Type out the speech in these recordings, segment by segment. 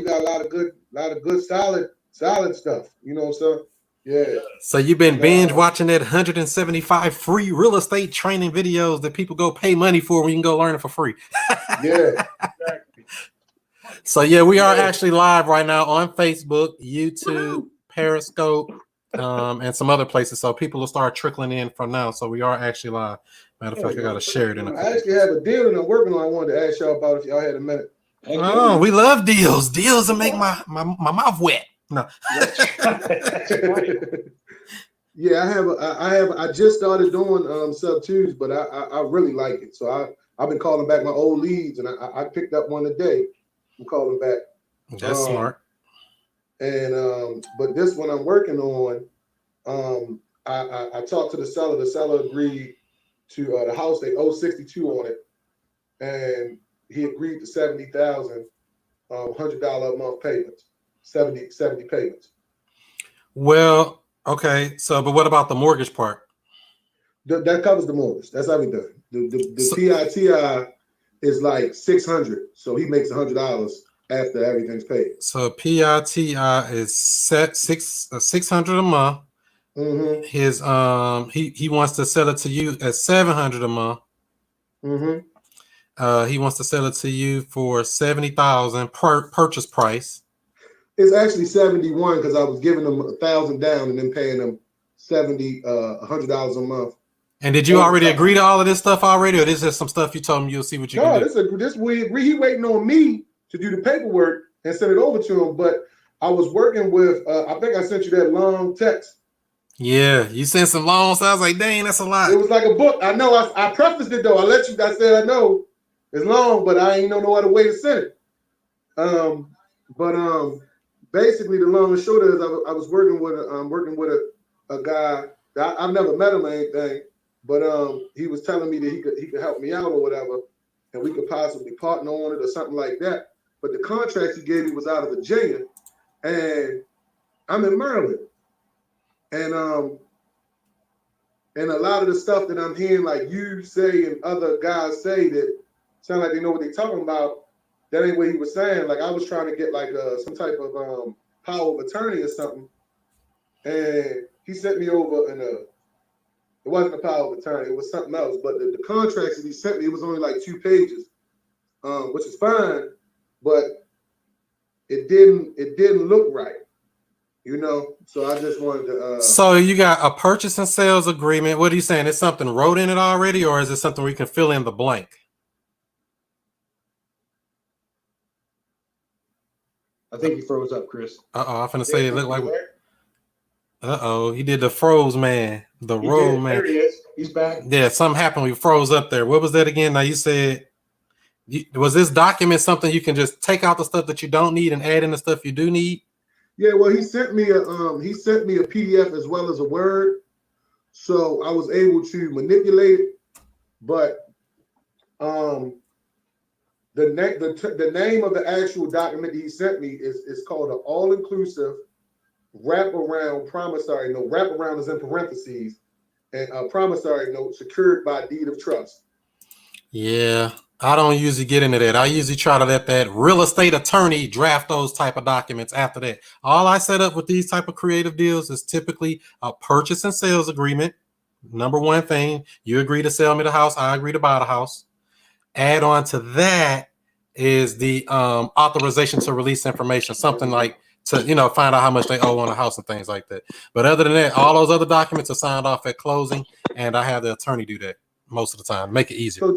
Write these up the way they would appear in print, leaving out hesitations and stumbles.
you got a lot of good, solid stuff. You know, so yeah. So you've been binge watching that 175 free real estate training videos that people go pay money for when you can go learn it for free. Yeah. Exactly. So yeah, we are actually live right now on Facebook, YouTube, Periscope, and some other places. So people will start trickling in from now. So we are actually live. Matter of fact, I gotta share it in a couple. I actually have a deal that I'm working on. I wanted to ask y'all about if y'all had a minute. Oh, we love deals. Deals will make my mouth wet. No. Yeah, I just started doing sub twos, but I really like it. So I've been calling back my old leads, and I picked up one today. I'm calling back. That's smart. And but this one I'm working on, I talked to the seller. The seller agreed to the house. They owe 62 on it, and he agreed to 70,000, $100 a month payments, 70 payments. Well, okay. So, but what about the mortgage part? That covers the mortgage. That's everything. The PITI is like 600, so he makes $100 after everything's paid. So PITI is set 600 a month. Mm-hmm. His he wants to sell it to you at 700 a month. Mm-hmm. He wants to sell it to you for 70,000 per purchase price. It's actually 71 because I was giving them 1,000 down and then paying them $100 a month. And did you already agree to all of this stuff already, or this is just some stuff you told him you'll see what you can do? This we agree. He waiting on me to do the paperwork and send it over to him. But I was working with. I think I sent you that long text. Yeah, you sent some long. So I was like, dang, that's a lot. It was like a book. I know. I prefaced it though. I said I know it's long, but I ain't know no other way to send it. Basically, the long and short is I was working with a guy that I've never met him or anything, but he was telling me that he could help me out or whatever, and we could possibly partner on it or something like that. But the contract he gave me was out of Virginia, and I'm in Maryland, and a lot of the stuff that I'm hearing, like you say and other guys say, that sound like they know what they're talking about. That ain't what he was saying. Like I was trying to get like some type of power of attorney or something, and he sent me over it wasn't a power of attorney, it was something else. But the contracts that he sent me, it was only like 2 pages, which is fine, but it didn't look right, you know. So I just wanted to. So you got a purchase and sales agreement. What are you saying? Is something wrote in it already, or is it something where you can fill in the blank? I think he froze up, Chris. I'm finna say it looked like. He did the froze man. The roll man. There he is. He's back. Yeah, something happened. We froze up there. What was that again? Now you said, was this document something you can just take out the stuff that you don't need and add in the stuff you do need? Yeah, well, he sent me a PDF as well as a Word, so I was able to manipulate it. But the name of the actual document that he sent me is called an all-inclusive wraparound promissory note. Wraparound is in parentheses, and a promissory note secured by deed of trust. Yeah, I don't usually get into that. I usually try to let that real estate attorney draft those type of documents after that. All I set up with these type of creative deals is typically a purchase and sales agreement. Number one thing, you agree to sell me the house, I agree to buy the house. Add on to that is the authorization to release information, something like to find out how much they owe on the house and things like that. But other than that, all those other documents are signed off at closing, and I have the attorney do that most of the time, make it easier. So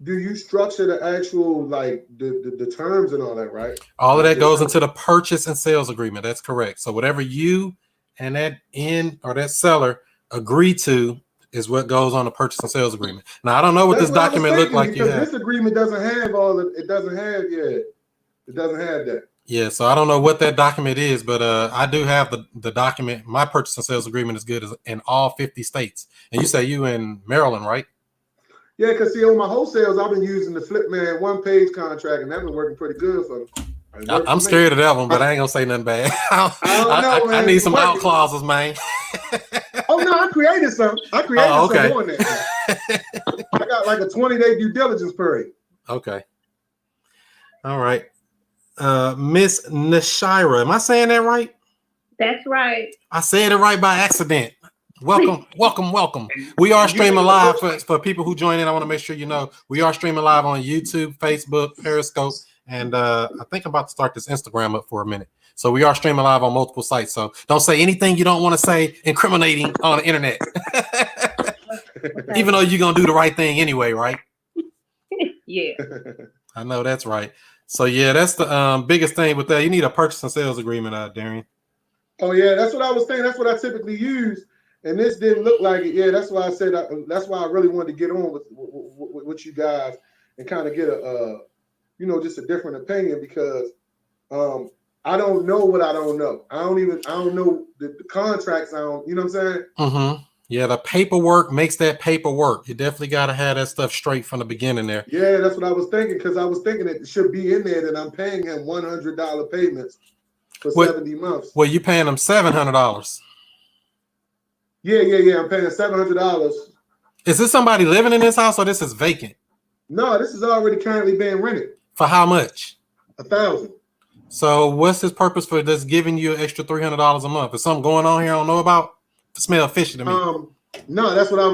do you structure the actual like the terms and all that, right? All of that goes into the purchase and sales agreement. That's correct. So whatever you and that that seller agree to is what goes on the purchase and sales agreement. Now I don't know what this document looked like. This agreement doesn't have all of it. Doesn't have that. Yeah, so I don't know what that document is, but I do have the document. My purchase and sales agreement is good in all 50 states. And you say you in Maryland, right? Yeah, because see, on my wholesales, I've been using the Flipman 1-page contract, and that's been working pretty good for me. I'm scared of that one, but I ain't gonna say nothing bad. I need some out clauses, man. Oh no, I created some. Some more than that. I got like a 20-day due diligence period. Okay. All right. Miss Nashira. Am I saying that right? That's right. I said it right by accident. Welcome, welcome, welcome. And We are you streaming did the live first for people who join in. I want to make sure you know we are streaming live on YouTube, Facebook, Periscope, and I think I'm about to start this Instagram up for a minute. So we are streaming live on multiple sites. So don't say anything you don't want to say incriminating on the internet. Even though you're gonna do the right thing anyway, right? Yeah. I know that's right. So yeah, that's the biggest thing with that. You need a purchase and sales agreement, Darian. Oh yeah, that's what I was saying. That's what I typically use, and this didn't look like it. Yeah, that's why I said that's why I really wanted to get on with you guys and kind of get a just a different opinion because I don't know what I don't know. I don't know the contracts. I don't. You know what I'm saying? Mm-hmm. Yeah, the paperwork makes that paperwork. You definitely got to have that stuff straight from the beginning there. Yeah, that's what I was thinking because I was thinking it should be in there that I'm paying him $100 payments for 70 months. Well, you paying them $700. Yeah. I'm paying $700. Is this somebody living in this house or this is vacant? No, this is already currently being rented. For how much? $1,000. So what's his purpose for just giving you an extra $300 a month? Is something going on here I don't know about? It smells fishy to me. No, that's what I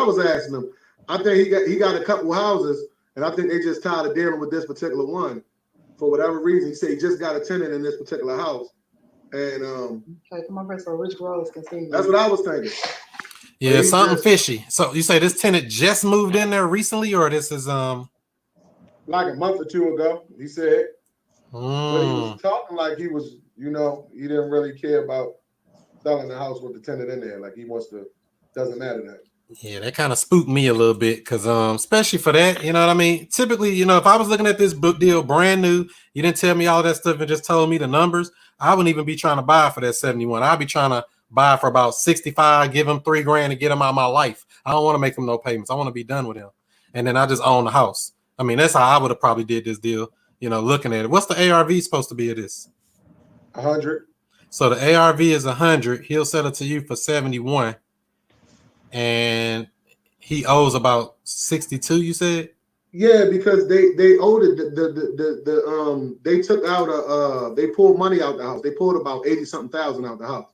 was asking him. I think he got a couple houses, and I think they just tired of dealing with this particular one for whatever reason. He said he just got a tenant in this particular house, and Okay, come on, so Rich Rose can see. that's what I was thinking. Yeah, something fishy. So you say this tenant just moved in there recently, or this is like a month or two ago. He said, but he was talking like he was, he didn't really care about selling the house with the tenant in there. Like he wants to, doesn't matter that. Yeah, that kind of spooked me a little bit because especially for that, you know what I mean? Typically, if I was looking at this book deal brand new, you didn't tell me all that stuff and just told me the numbers, I wouldn't even be trying to buy for that 71. I'd be trying to buy for about 65, give him $3,000 and get him out of my life. I don't want to make him no payments. I want to be done with him. And then I just own the house. I mean, that's how I would have probably did this deal, looking at it. What's the ARV supposed to be of this? 100. So the ARV is 100. He'll sell it to you for 71. And he owes about 62, you said? Yeah, because they owed it. They took out they pulled money out the house. They pulled about 80-something thousand out the house.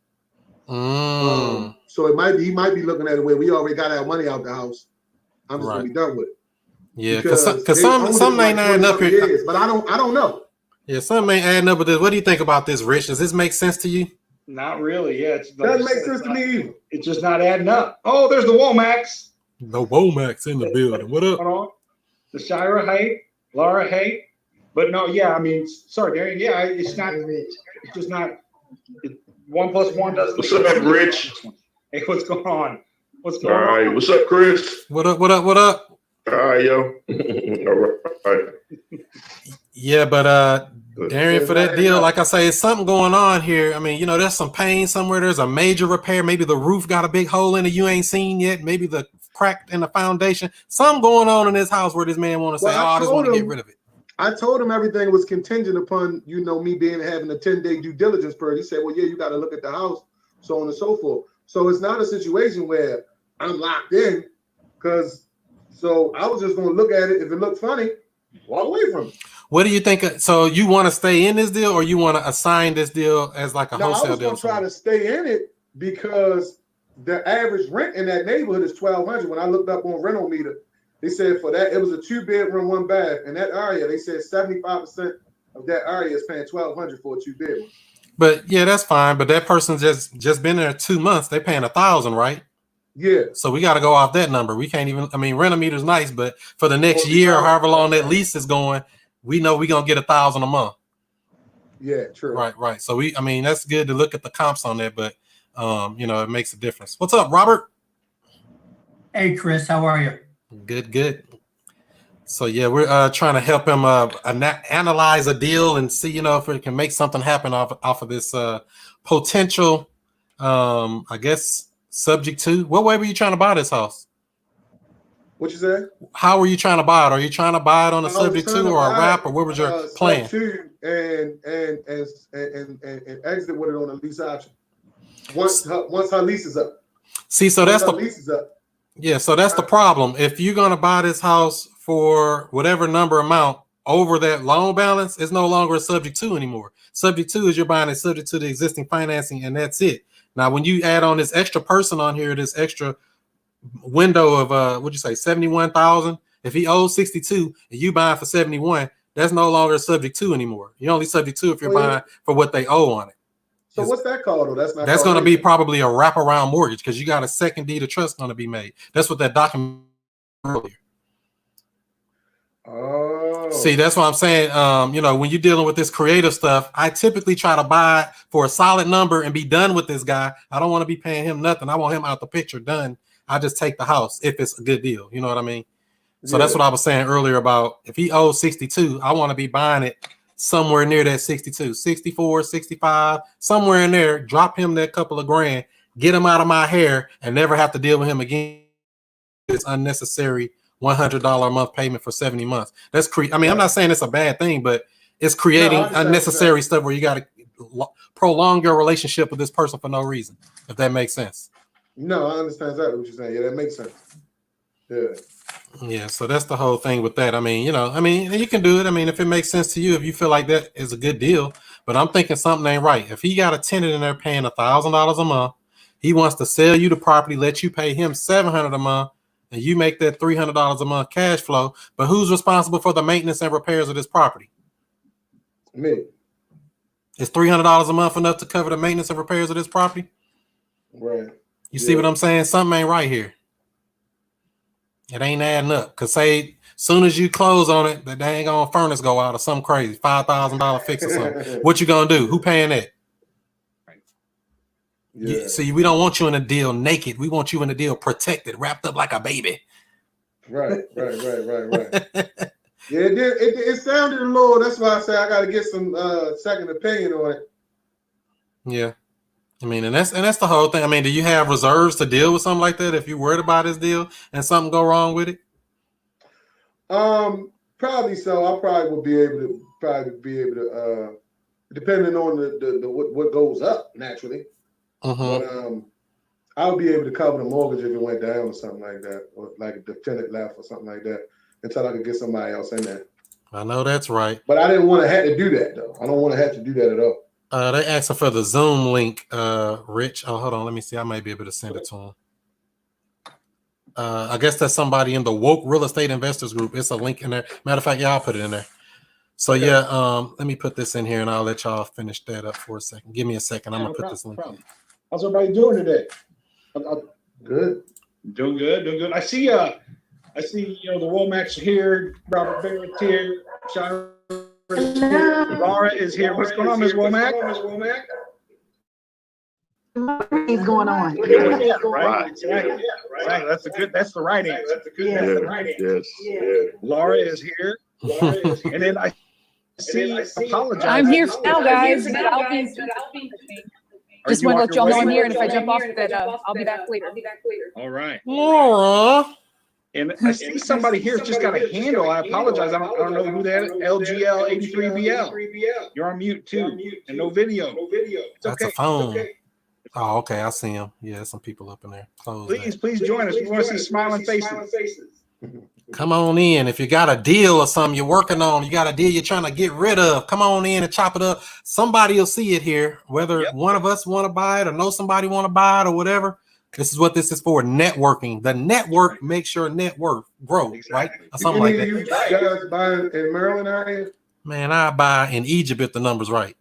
So he might be looking at it where we already got our money out the house. I'm just gonna be done with it. Yeah, because some ain't adding up here. Years, but I don't know. Yeah, some ain't adding up with this. What do you think about this, Rich? Does this make sense to you? Not really. Yeah, it doesn't make sense to me either. It's just not adding up. Oh, there's the Womax. The Womax in the building. What up? Hold on. The Shira Hay, Laura Hay. But no, yeah, I mean, sorry, Darian. Yeah, it's not. It's just not. 1 + 1 doesn't. What's up, Rich? Hey, what's going on? What's going All on? right. What's up, Chris? What up? What up? What up? All right, yo. All right. Yeah, but Darian, for that deal, like I say, it's something going on here. I mean, there's some pain somewhere. There's a major repair. Maybe the roof got a big hole in it you ain't seen yet. Maybe the crack in the foundation. Something going on in this house where this man want to say, I just want to get rid of it. I told him everything was contingent upon, me having a 10-day due diligence period. He said, well, yeah, you got to look at the house, so on and so forth. So it's not a situation where I'm locked in so I was just going to look at it. If it looked funny, walk away from it. What do you think? So you want to stay in this deal or you want to assign this deal as like a wholesale deal? I was going to try to stay in it because the average rent in that neighborhood is $1,200. When I looked up on Rental Meter, they said for that, it was a 2-bedroom, 1-bath. In that area, they said 75% of that area is paying $1,200 for a 2-bedroom. But yeah, that's fine. But that person's just been there 2 months. They paying $1,000, right? Yeah. So we got to go off that number. We can't even. I mean, Rental Meter's nice, but for the next year or however long that lease is going, we know we're gonna get $1,000 a month. Yeah, true. Right. So that's good to look at the comps on that, but it makes a difference. What's up, Robert? Hey, Chris, how are you? Good. So yeah, we're trying to help him analyze a deal and see, if we can make something happen off of this potential, I guess, subject to. What way were you trying to buy this house? What you say? How were you trying to buy it? Are you trying to buy it on a subject to or a wrap, or what was your plan? And exit with it on a lease option. Once her lease is up. See, so that's the lease is up. Yeah, so that's the problem. If you're gonna buy this house for whatever number amount, over that loan balance, it's no longer a subject to anymore. Subject to is you're buying it subject to the existing financing, and that's it. Now, when you add on this extra person on here, this extra window of what'd you say, 71,000? If he owes 62 and you buying for 71, that's no longer subject to anymore. You're only subject to if you're buying for what they owe on it. So what's that called though? That's going to be probably a wraparound mortgage because you got a second deed of trust going to be made. That's what that document earlier. Oh. See, that's what I'm saying. When you're dealing with this creative stuff, I typically try to buy for a solid number and be done with this guy. I don't want to be paying him nothing. I want him out the picture done. I just take the house if it's a good deal. You know what I mean? So that's what I was saying earlier about if he owes 62, I want to be buying it somewhere near that 62, 64, 65, somewhere in there. Drop him that couple of grand, get him out of my hair, and never have to deal with him again. It's unnecessary $100 a month payment for 70 months. That's I'm not saying it's a bad thing, but it's creating unnecessary stuff where you got to prolong your relationship with this person for no reason, if that makes sense. No, I understand exactly what you're saying. Yeah, that makes sense. Yeah, so that's the whole thing with that. You can do it. If it makes sense to you, if you feel like that is a good deal, but I'm thinking something ain't right. If he got a tenant in there paying $1,000 a month, he wants to sell you the property, let you pay him $700 a month, and you make that $300 a month cash flow. But who's responsible for the maintenance and repairs of this property? Me. Is $300 a month enough to cover the maintenance and repairs of this property? Right. You see what I'm saying? Something ain't right here. It ain't adding up. Because say, soon as you close on it, the dang on furnace go out or something crazy, $5,000 fix or something. What you gonna do? Who paying that? Yeah. See, we don't want you in a deal naked. We want you in a deal protected, wrapped up like a baby. Right. Yeah, it sounded a little. That's why I say I got to get some second opinion on it. Yeah. And that's the whole thing. Do you have reserves to deal with something like that if you're worried about this deal and something go wrong with it? Probably so. I probably will be able to depending on the what goes up naturally. But I'll be able to cover the mortgage if it went down or something like that, or like if the tenant left or something like that, until I could get somebody else in there. I know that's right. But I didn't want to have to do that though. I don't want to have to do that at all. They asking for the Zoom link, Rich. Oh, hold on. Let me see. I might be able to send it to him. I guess that's somebody in the Woke Real Estate Investors Group. It's a link in there. Matter of fact, yeah, I'll put it in there. So let me put this in here and I'll let y'all finish that up for a second. Give me a second. I'm gonna put this link in. How's everybody doing today? Good. Doing good. I see the Womack's here, Robert Barrett's here, Shira is here, Laura is here. What's going on, Ms. Womack? What's going on? Right. That's the right answer. Yes. Laura is here. And then I see apologize. I'm here now, guys. Just want to let y'all know I'm here, and if I jump off, that I'll be back later. All right. Laura. And I see somebody here just got a handle. I apologize. I don't know who that is. LGL83BL. You're on mute too, and no video. It's That's okay. a phone. It's okay. Oh, okay. I see him. Yeah, some people up in there. Close Please join us. We want to see smiling faces. Come on in. If you got a deal or something you're working on, you got a deal you're trying to get rid of, come on in and chop it up. Somebody will see it here, whether one of us want to buy it or know somebody want to buy it or whatever. This is what this is for, networking. The network makes your network grow, right? Or something like that. You guys buying in Maryland area? Man, I buy in Egypt if the number's right.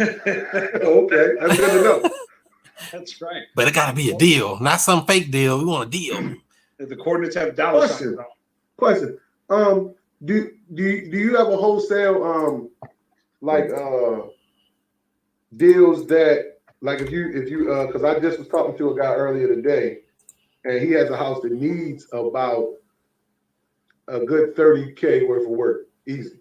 Okay, that's good to know. That's right. But it got to be a deal, not some fake deal. We want a deal. The coordinates have dollar signs. Question. Do you have a wholesale deals that like if you because I just was talking to a guy earlier today and he has a house that needs about a good $30K worth of work, easy.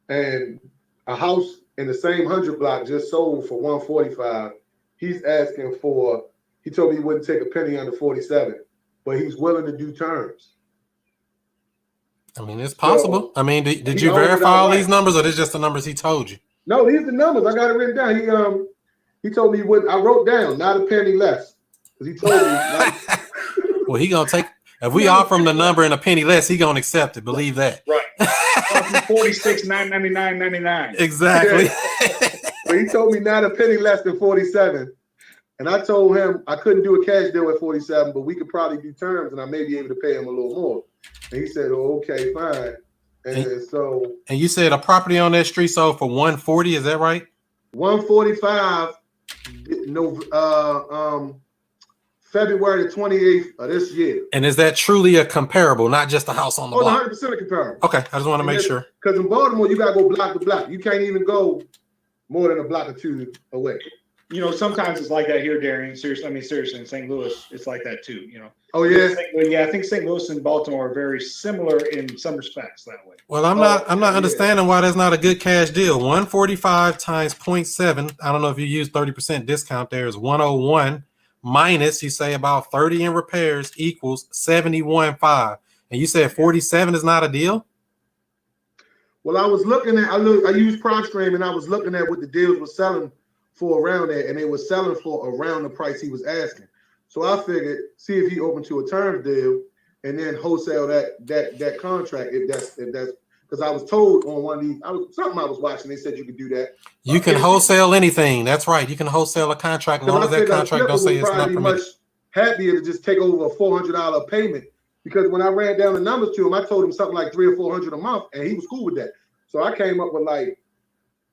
And a house in the same 100 block just sold for $145. He's asking for, he told me he wouldn't take a penny under 47, but he's willing to do terms. It's possible. So, did you verify all these numbers or is just the numbers he told you? No, these are the numbers. I got it written down. He told me he wouldn't. I wrote down not a penny less because he told me. Well, he gonna take. If we offer him the number and a penny less, he gonna accept it. Believe that. Right. from 46,999.99. Exactly. But he told me not a penny less than 47. And I told him I couldn't do a cash deal at 47, but we could probably do terms and I may be able to pay him a little more. And he said, oh, okay, fine. And so. And you said a property on that street sold for 140, is that right? 145, February the 28th of this year. And is that truly a comparable, not just a house on the block? 100% a comparable. Okay, I just want to make sure. Because in Baltimore, you got to go block to block. You can't even go more than a block or two away. You know, sometimes it's like that here, Darian. Seriously, in St. Louis, it's like that too. You know. Oh yeah. Yeah, I think St. Louis and Baltimore are very similar in some respects that way. Well, I'm not understanding why that's not a good cash deal. 145 times 0.7. I don't know if you use 30% discount there is 101 minus you say about 30 in repairs equals 71.5. And you said 47 is not a deal? Well, I was looking at I used PropStream and I was looking at what the deals were selling for around that, and they were selling for around the price he was asking. So I figured, see if he open to a terms deal, and then wholesale that contract. If that's because I was told on one of these, something I was watching. They said you could do that. You can wholesale anything. That's right. You can wholesale a contract as long as that contract don't say it's not permitted. Much happier to just take over a $400 payment, because when I ran down the numbers to him, I told him something like $300 or $400 a month, and he was cool with that. So I came up with like.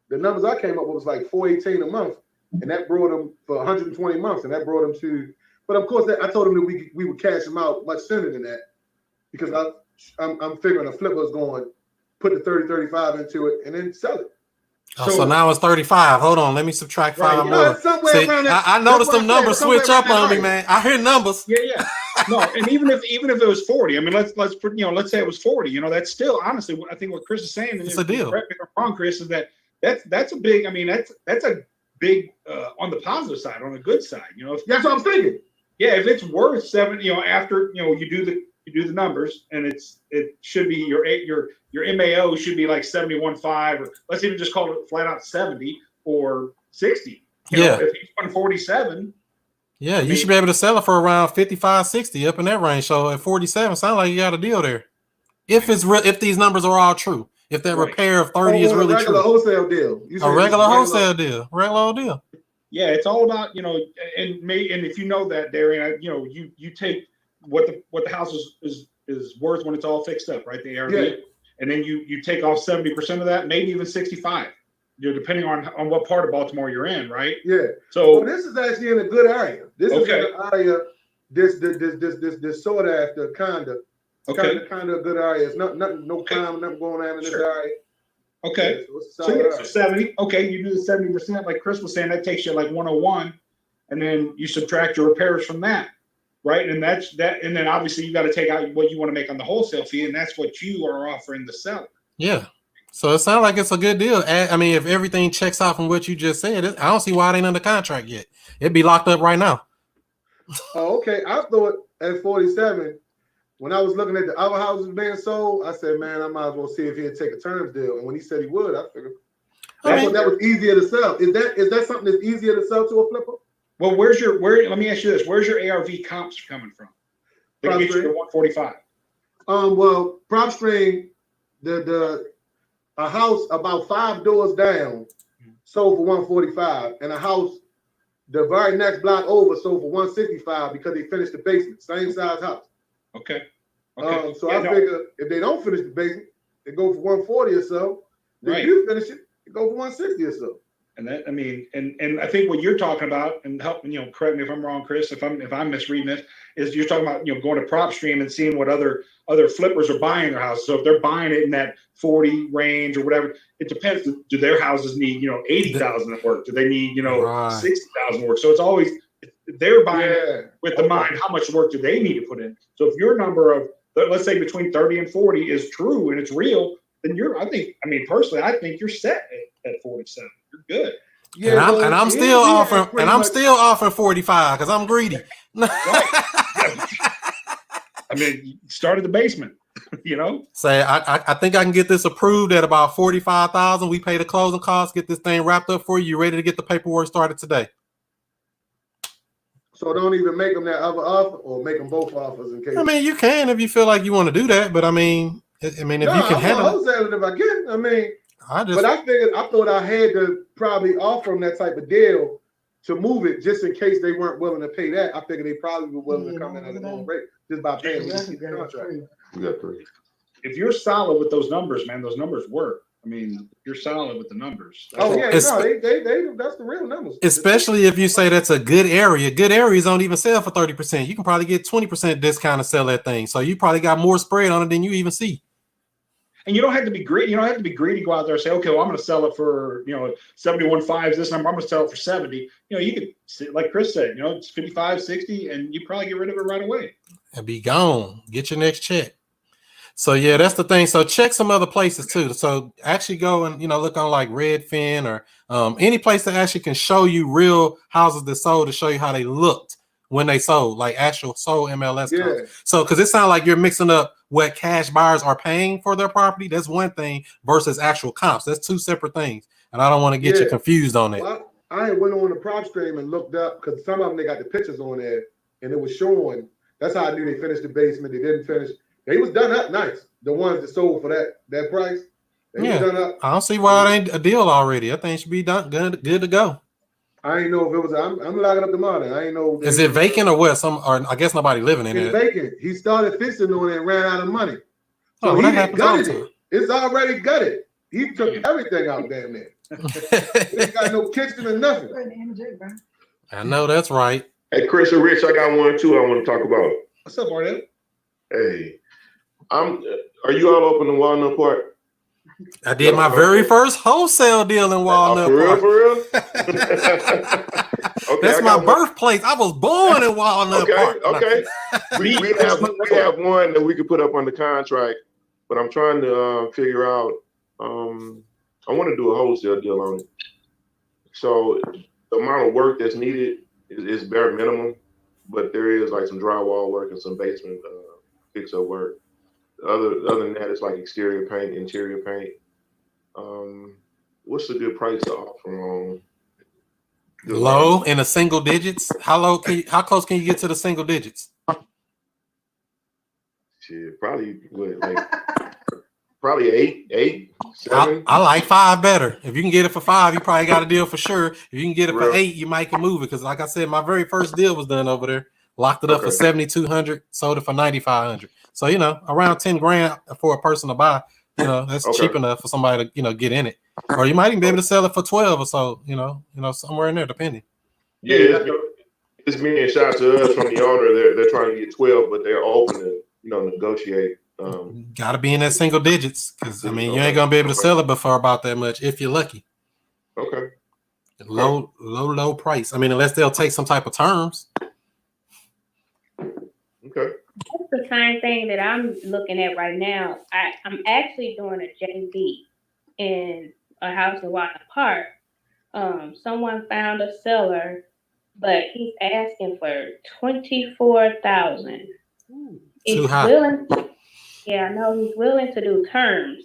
The numbers I came up with was like $418 a month, and that brought him for 120 months, and that brought him to. But of course, I told him that we would cash him out much sooner than that, because I'm figuring a flipper is going to put the 35 into it and then sell it. Oh, so now it's 35. Hold on, let me subtract 5 more. See, I noticed them numbers switch up on me, man. I hear numbers. Yeah. No, and even if it was 40, I mean, let's say it was 40. You know, that's still honestly, I think what Chris is saying. It's a deal. Correct me if I'm wrong, Chris, is that. That's a big. I mean, that's a big on the positive side, on the good side. You know, that's what I'm thinking. Yeah, if it's worth 7, after you do the numbers, and it should be your MAO should be like 71.5, or let's even just call it flat out 70 or 60. You know, if he's 147. Yeah, you should be able to sell it for around 55, 60 up in that range. So at 47, sounds like you got a deal there. If it's real, if these numbers are all true. If that repair of 30 is really true. Wholesale deal. A regular wholesale deal. Regular old deal. Yeah, it's all about, and if you know that, Darian, you take what the house is worth when it's all fixed up, right? The ARV. Yeah. And then you take off 70% of that, maybe even 65. Depending on what part of Baltimore you're in, right? Yeah. So this is actually in a good area. This is in an area this sort after kinda. Okay. Kind of a good area. It's no crime, nothing going on in this area. Okay. Yeah, so 70. Okay, you do the 70%, like Chris was saying, that takes you like 101, and then you subtract your repairs from that, right? And that's that. And then obviously you got to take out what you want to make on the wholesale fee, and that's what you are offering the seller. Yeah. So it sounds like it's a good deal. I mean, if everything checks out from what you just said, I don't see why it ain't under contract yet. It'd be locked up right now. Oh, okay. I thought at 47. When I was looking at the other houses being sold, I said, man, I might as well see if he'd take a terms deal. And when he said he would, I figured that was easier to sell. Is that something that's easier to sell to a flipper? Well, let me ask you this. Where's your ARV comps coming from? They get you to 145. Well, PropStream, a house about 5 doors down sold for 145, and a house the very next block over sold for 165 because they finished the basement, same size house. Okay. So I figure if they don't finish the basement, they go for 140 or so. If you finish it, they go for 160 or so. And that, I mean, and I think what you're talking about, and help me, correct me if I'm wrong, Chris, if I'm misreading this, is you're talking about, going to PropStream and seeing what other flippers are buying their houses. So if they're buying it in that 40 range or whatever, it depends. Do their houses need, 80,000 of work? Do they need, 60,000 work? So it's always, they're buying it with the mind, how much work do they need to put in? So if your number of, let's say between 30 and 40 is true and it's real, then personally, I think you're set at 47. You're good. Yeah, and I'm still offering 45 because I'm greedy. Right. I mean, start at the basement, Say, I think I can get this approved at about 45,000. We pay the closing costs, get this thing wrapped up for you. You ready to get the paperwork started today? So don't even make them that other offer, or make them both offers in case. I mean, you can if you feel like you want to do that, but I mean, I mean, if No, you can I'm handle gonna it, wholesale it if I can. I mean, I but I thought I had to probably offer them that type of deal to move it just in case they weren't willing to pay that. I figured they probably were willing to come in at a lower rate just by paying me to keep the contract. We got 3. If you're solid with those numbers, man, those numbers work. I mean, you're solid with the numbers. That's all. Yeah, no, they that's the real numbers. especially if you say that's a good area. Good areas don't even sell for 30%. You can probably get 20% discount to sell that thing. So you probably got more spread on it than you even see. And you don't have to be greedy. You don't have to be greedy. Go out there and say, okay, well, I'm going to sell it for 71.5 this number. I'm going to sell it for 70. You could, like Chris said, it's 55, 60, and you probably get rid of it right away. And be gone. Get your next check. So yeah, that's the thing. So check some other places too. So actually go and look on like Redfin or any place that actually can show you real houses that sold to show you how they looked when they sold, like actual sold MLS comps. So because it sounds like you're mixing up what cash buyers are paying for their property. That's one thing versus actual comps. That's 2 separate things. And I don't want to get you confused on that. Well, I went on the prop stream and looked up because some of them they got the pictures on there and it was showing. That's how I knew they finished the basement. They didn't finish. They was done up nice. The ones that sold for that price, they was done up. I don't see why it ain't a deal already. I think it should be done good to go. I ain't know if it was. I'm locking up the model. I ain't know. Is it vacant or what? Or I guess nobody living in it. It's vacant. He started fixing on it and ran out of money. So that he happens all the gutted time. it. It's already gutted. He took everything out damn there. Ain't got no kitchen or nothing. I know that's right. Hey, Chris and Rich, I got one too I want to talk about. What's up, Arnett? Hey, are you all open in Walnut Park? I did my very first wholesale deal in Walnut Park. For real? Okay, that's my birthplace. I was born in Walnut Park. Okay. we have one that we could put up on the contract, but I'm trying to figure out. I want to do a wholesale deal on it. So the amount of work that's needed is bare minimum, but there is like some drywall work and some basement fix-up work. Other than that, it's like exterior paint, interior paint. What's a good price to offer on? Low in the single digits. How close can you get to the single digits? Shit, probably probably 8, 7. I like 5 better. If you can get it for 5, you probably got a deal for sure. If you can get it for 8, you might can move it. Because like I said, my very first deal was done over there. Locked it up for $7,200, sold it for $9,500. So around $10,000 for a person to buy. That's cheap enough for somebody to get in it. Or you might even be able to sell it for 12 or so. Somewhere in there, depending. Yeah, it's being shot to us from the owner. They're trying to get 12, but they're open to negotiate. Got to be in that single digits because you ain't gonna be able to sell it before about that much if you're lucky. Okay. Low price. Unless they'll take some type of terms. Okay. That's the same thing that I'm looking at right now. I'm actually doing a JV in a house in Walnut Park. Someone found a seller, but he's asking for $24,000. Too high. I know he's willing to do terms,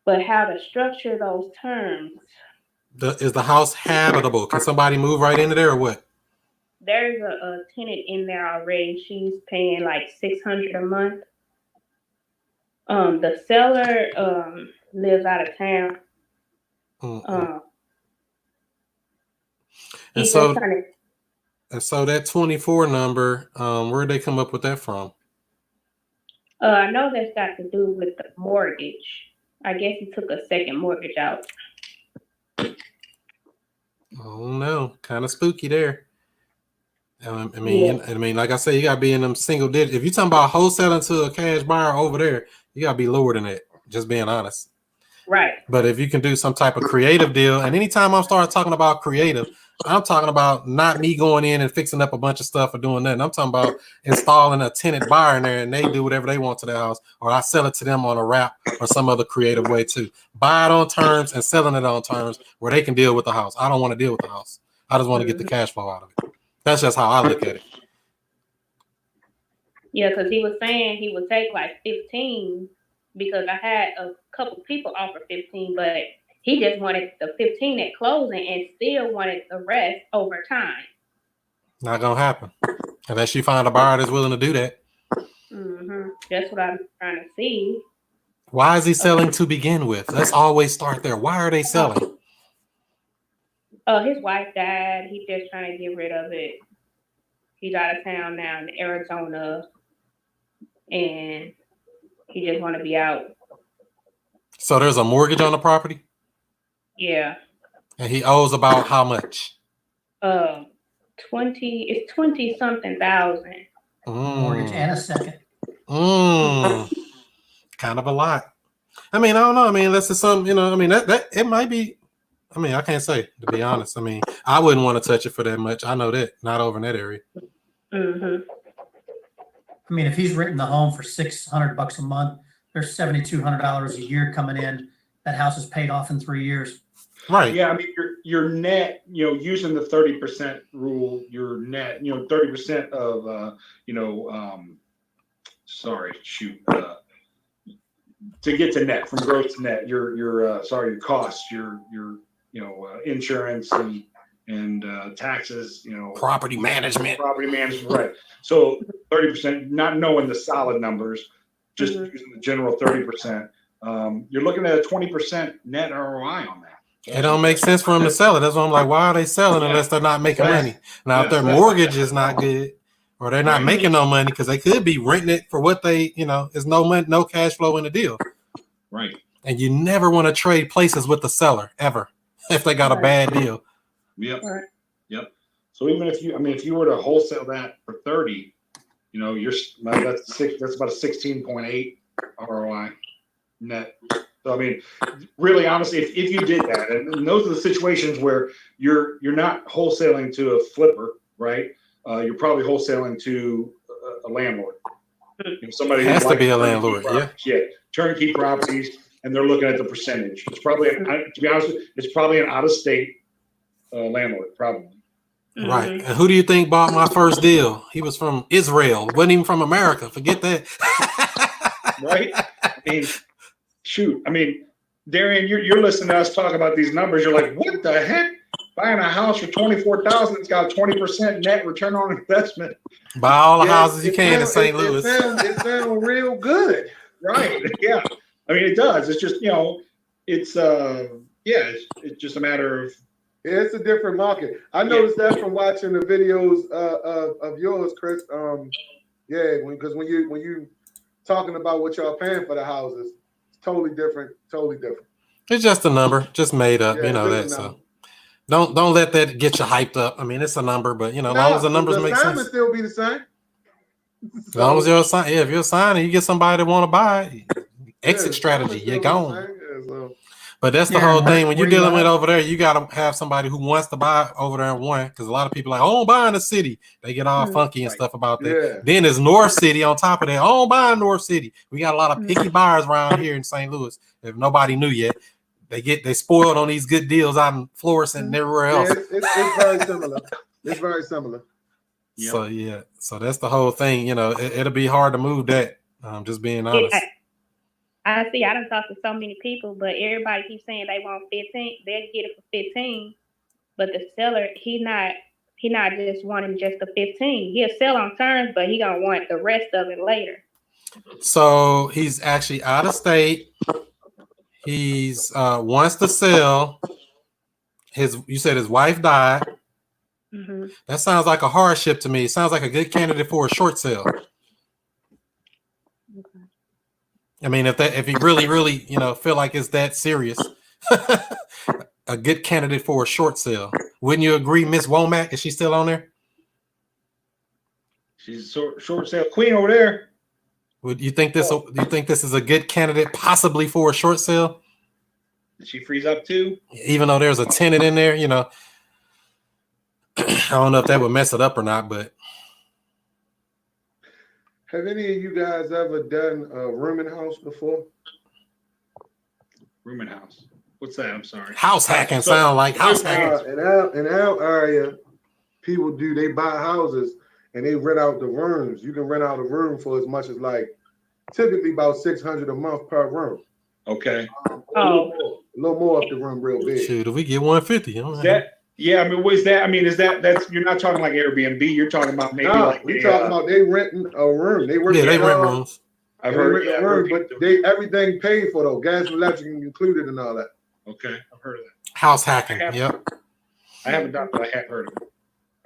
but how to structure those terms? Is the house habitable? Can somebody move right into there or what? There's a tenant in there already. She's paying like $600 a month. The seller lives out of town. And so that 24 number, where'd they come up with that from? I know that's got to do with the mortgage. I guess he took a second mortgage out. Oh no, kind of spooky there. Like I said, you gotta be in them single digits. If you're talking about wholesaling to a cash buyer over there, you gotta be lower than that. Just being honest. Right. But if you can do some type of creative deal, and anytime I'm starting talking about creative, I'm talking about not me going in and fixing up a bunch of stuff or doing nothing. I'm talking about installing a tenant buyer in there and they do whatever they want to their house, or I sell it to them on a wrap or some other creative way too. Buy it on terms and selling it on terms where they can deal with the house. I don't want to deal with the house. I just want to get the cash flow out of it. That's just how I look at it. Yeah, because he was saying he would take like 15 because I had a couple people offer 15, but he just wanted the 15 at closing and still wanted the rest over time. Not gonna happen unless you find a buyer that's willing to do that. That's what I'm trying to see. Why is he selling to begin with? Let's always start there. Why are they selling? His wife died. He's just trying to get rid of it. He's out of town now in Arizona, and he just want to be out. So there's a mortgage on the property? Yeah. And he owes about how much? 20 something thousand. Mortgage and a second. Kind of a lot. I mean, I don't know. I mean, unless it's some, I mean, that it might be. I mean, I can't say, to be honest. I mean, I wouldn't want to touch it for that much. I know that. Not over in that area. I mean, if he's renting the home for $600 a month, there's $7,200 a year coming in. That house is paid off in 3 years. Right. Yeah, I mean, your net, using the 30% rule, your net, 30% of, to get to net, from gross to net, your costs, your insurance and taxes, property management, right? So 30%, not knowing the solid numbers, just using the general 30%, you're looking at a 20% net ROI on that. It don't make sense for them to sell it. That's why I'm like, why are they selling unless they're not making money? Now, if their mortgage is not good, or they're not making no money, because they could be renting it for what they, there's no money, no cash flow in the deal. Right. And you never want to trade places with the seller ever if they got a bad deal. Yep. Right. Yep. So even if you were to wholesale that for 30, that's about a 16.8 ROI net. So I mean, really honestly, if you did that, and those are the situations where you're not wholesaling to a flipper, right? You're probably wholesaling to a landlord. Somebody has to be a landlord, turnkey properties, and they're looking at the percentage. It's probably, to be honest, it's probably an out-of-state landlord, probably. Right. And who do you think bought my first deal? He was from Israel. Wasn't even from America. Forget that. Right. I mean, Darian, you're listening to us talk about these numbers. You're like, what the heck? Buying a house for $24,000, it's got 20% net return on investment. Buy all the houses you can in St. Louis. It sounds real good. Right. Yeah. I mean, it does. It's just, it's just a matter of. Yeah, it's a different market. I noticed that from watching the videos of yours, Chris. Because when you talking about what y'all paying for the houses, it's totally different. It's just a number, just made up. That. So don't let that get you hyped up. I mean, it's a number, but as long as the numbers make sense, the still be the same. As long as you're a sign, if you're a sign and you get somebody that want to buy, exit strategy, you're gone. But that's the whole thing. When you're dealing with over there, you got to have somebody who wants to buy over there and want, because a lot of people are like, oh, I'm buying the city. They get all funky and stuff about that. Yeah. Then there's North City on top of that. Oh, I'm buying North City. We got a lot of picky buyers around here in St. Louis. If nobody knew yet, they spoiled on these good deals out in Florida and everywhere else. Yeah, it's very similar. It's very similar. Yep. So that's the whole thing. It'll be hard to move that. Just being honest. I see. I done talked to so many people, but everybody keeps saying they want 15. They'll get it for 15, but the seller, he not just wanting just the 15. He'll sell on terms, but he gonna want the rest of it later. So he's actually out of state. He's wants to sell. You said his wife died. Mm-hmm. That sounds like a hardship to me. It sounds like a good candidate for a short sale. Okay. I mean, if you really, feel like it's that serious, a good candidate for a short sale. Wouldn't you agree, Miss Womack? Is she still on there? She's short sale queen over there. Would you think this? Do you think this is a good candidate, possibly for a short sale? Did she freeze up too? Even though there's a tenant in there, I don't know if that would mess it up or not, but. Have any of you guys ever done a rooming house before? Rooming house. What's that? I'm sorry. House hacking sound like house hacking. In our area, people they buy houses and they rent out the rooms. You can rent out a room for as much as typically about $600 a month per room. Okay. A little more if the room real big. Shoot, if we get 150, Yeah, I mean, what is that? I mean, that's you're not talking like Airbnb. You're talking about maybe No, like we talking about they renting a room. They rent They rent rooms. I've They heard, rent a room, but they everything paid for though, gas and electric included and all that. Okay, I've heard of that. House hacking. I haven't done, but I have heard of it.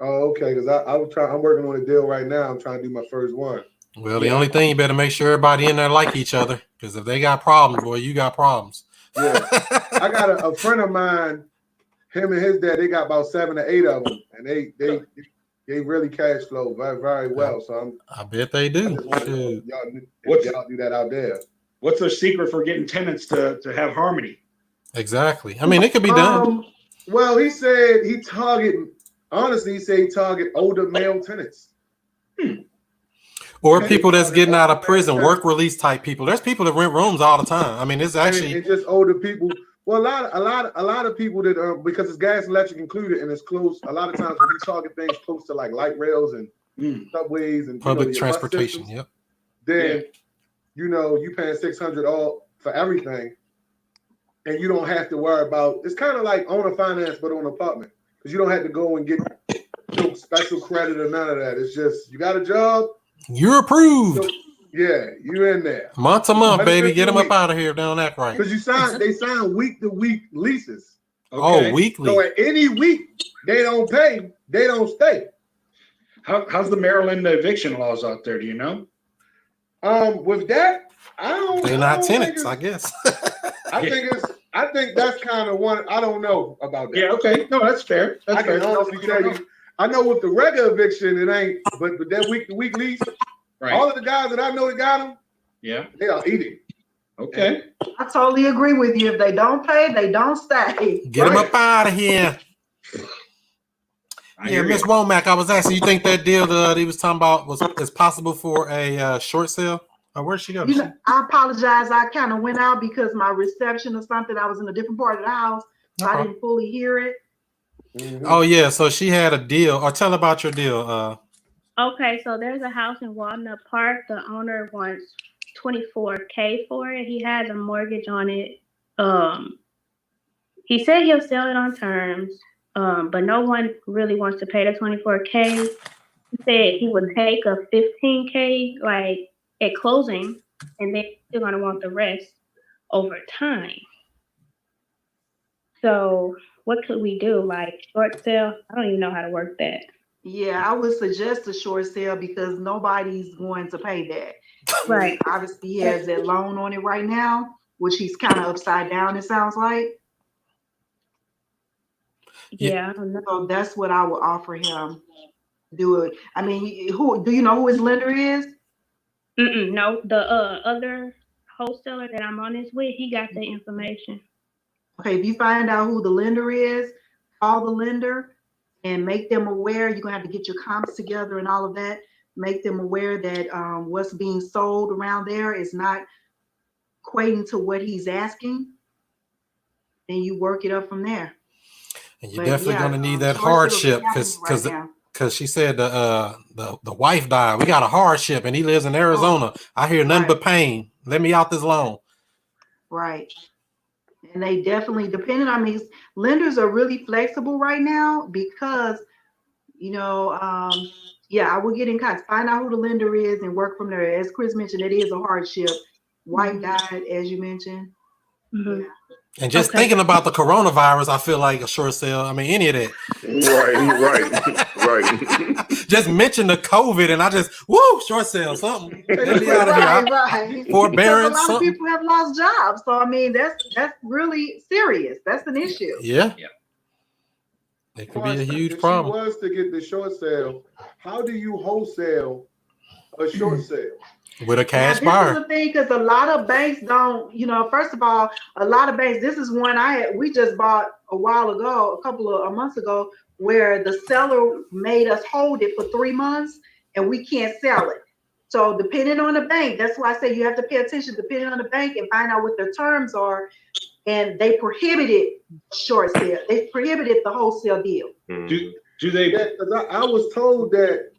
Oh, okay. Because I'm working on a deal right now. I'm trying to do my first one. Well, the only thing you better make sure everybody in there like each other, because if they got problems, boy, you got problems. Yeah, I got a friend of mine. Him and his dad, they got about 7 or 8 of them, and they really cash flow very, very well. So I bet they do. Y'all do that out there. What's their secret for getting tenants to have harmony? Exactly. I mean, it could be done. Well, he said he target older male tenants. Or people that's getting out of prison, work release type people. There's people that rent rooms all the time. I mean, it's actually and just older people. Well, a lot of people that because it's gas and electric included and it's close. A lot of times when we target things close to like light rails and subways and public transportation, systems, then you paying $600 all for everything, and you don't have to worry about. It's kind of like owner finance, but on an apartment, because you don't have to go and get no special credit or none of that. It's just you got a job, you're approved. So, yeah, you're in there. Month to month, baby. Get them up out of here. They don't act right. Because they sign week to week leases. Okay. Oh, weekly. So at any week they don't pay, they don't stay. How's the Maryland eviction laws out there? Do you know? With that, they're not tenants, I guess. I think that's kind of one. I don't know about that. Yeah. Okay. No, that's fair. I can honestly tell you. I know with the regular eviction, it ain't. But with that week to week lease. Right. All of the guys that I know that got them, they are eating. Okay. I totally agree with you. If they don't pay, they don't stay. Get them up out of here. Yeah, Miss Womack, I was asking, you think that deal that he was talking about is possible for a short sale? Or where'd she go? I apologize. I kind of went out because my reception or something. I was in a different part of the house, so I didn't fully hear it. Mm-hmm. Oh yeah, so she had a deal. Or tell about your deal. Okay, so there's a house in Walnut Park. The owner wants $24K for it. He has a mortgage on it. He said he'll sell it on terms, but no one really wants to pay the $24K. He said he would take a $15K like at closing, and they're still gonna want the rest over time. So what could we do? Like short sale? I don't even know how to work that. Yeah, I would suggest a short sale because nobody's going to pay that. Right. Obviously, he has that loan on it right now, which he's kind of upside down, it sounds like. Yeah, I don't know. So that's what I would offer him. Do it. I mean, do you know who his lender is? No, the other wholesaler that I'm on this with, he got the information. Okay, if you find out who the lender is, call the lender and make them aware. You're gonna have to get your comps together and all of that. Make them aware that what's being sold around there is not equating to what he's asking. And you work it up from there. And you're definitely gonna need that hardship because she said the wife died. We got a hardship and he lives in Arizona. I hear nothing but pain. Let me out this loan. Right. And they definitely, depending on these lenders are really flexible right now because, I will get in contact, find out who the lender is and work from there. As Chris mentioned, it is a hardship. Wife died, as you mentioned. Mm-hmm. Yeah. And just thinking about the coronavirus, I feel like a short sale. I mean, any of that. Right. Just mention the COVID, and I just short sale something. Let me out of here. Right. Forbearance. A lot of people have lost jobs, so I mean that's really serious. That's an issue. Yeah. It could be a huge problem. If she was to get the short sale, how do you wholesale a short sale? With a cash This buyer. is the thing, because a lot of banks don't, first of all, a lot of banks, this is one we just bought a while ago, a months ago, where the seller made us hold it for 3 months and we can't sell it. So depending on the bank, that's why I say you have to pay attention, depending on the bank and find out what their terms are. And they prohibited short sale. They prohibited the wholesale deal. Do they? Because I was told that,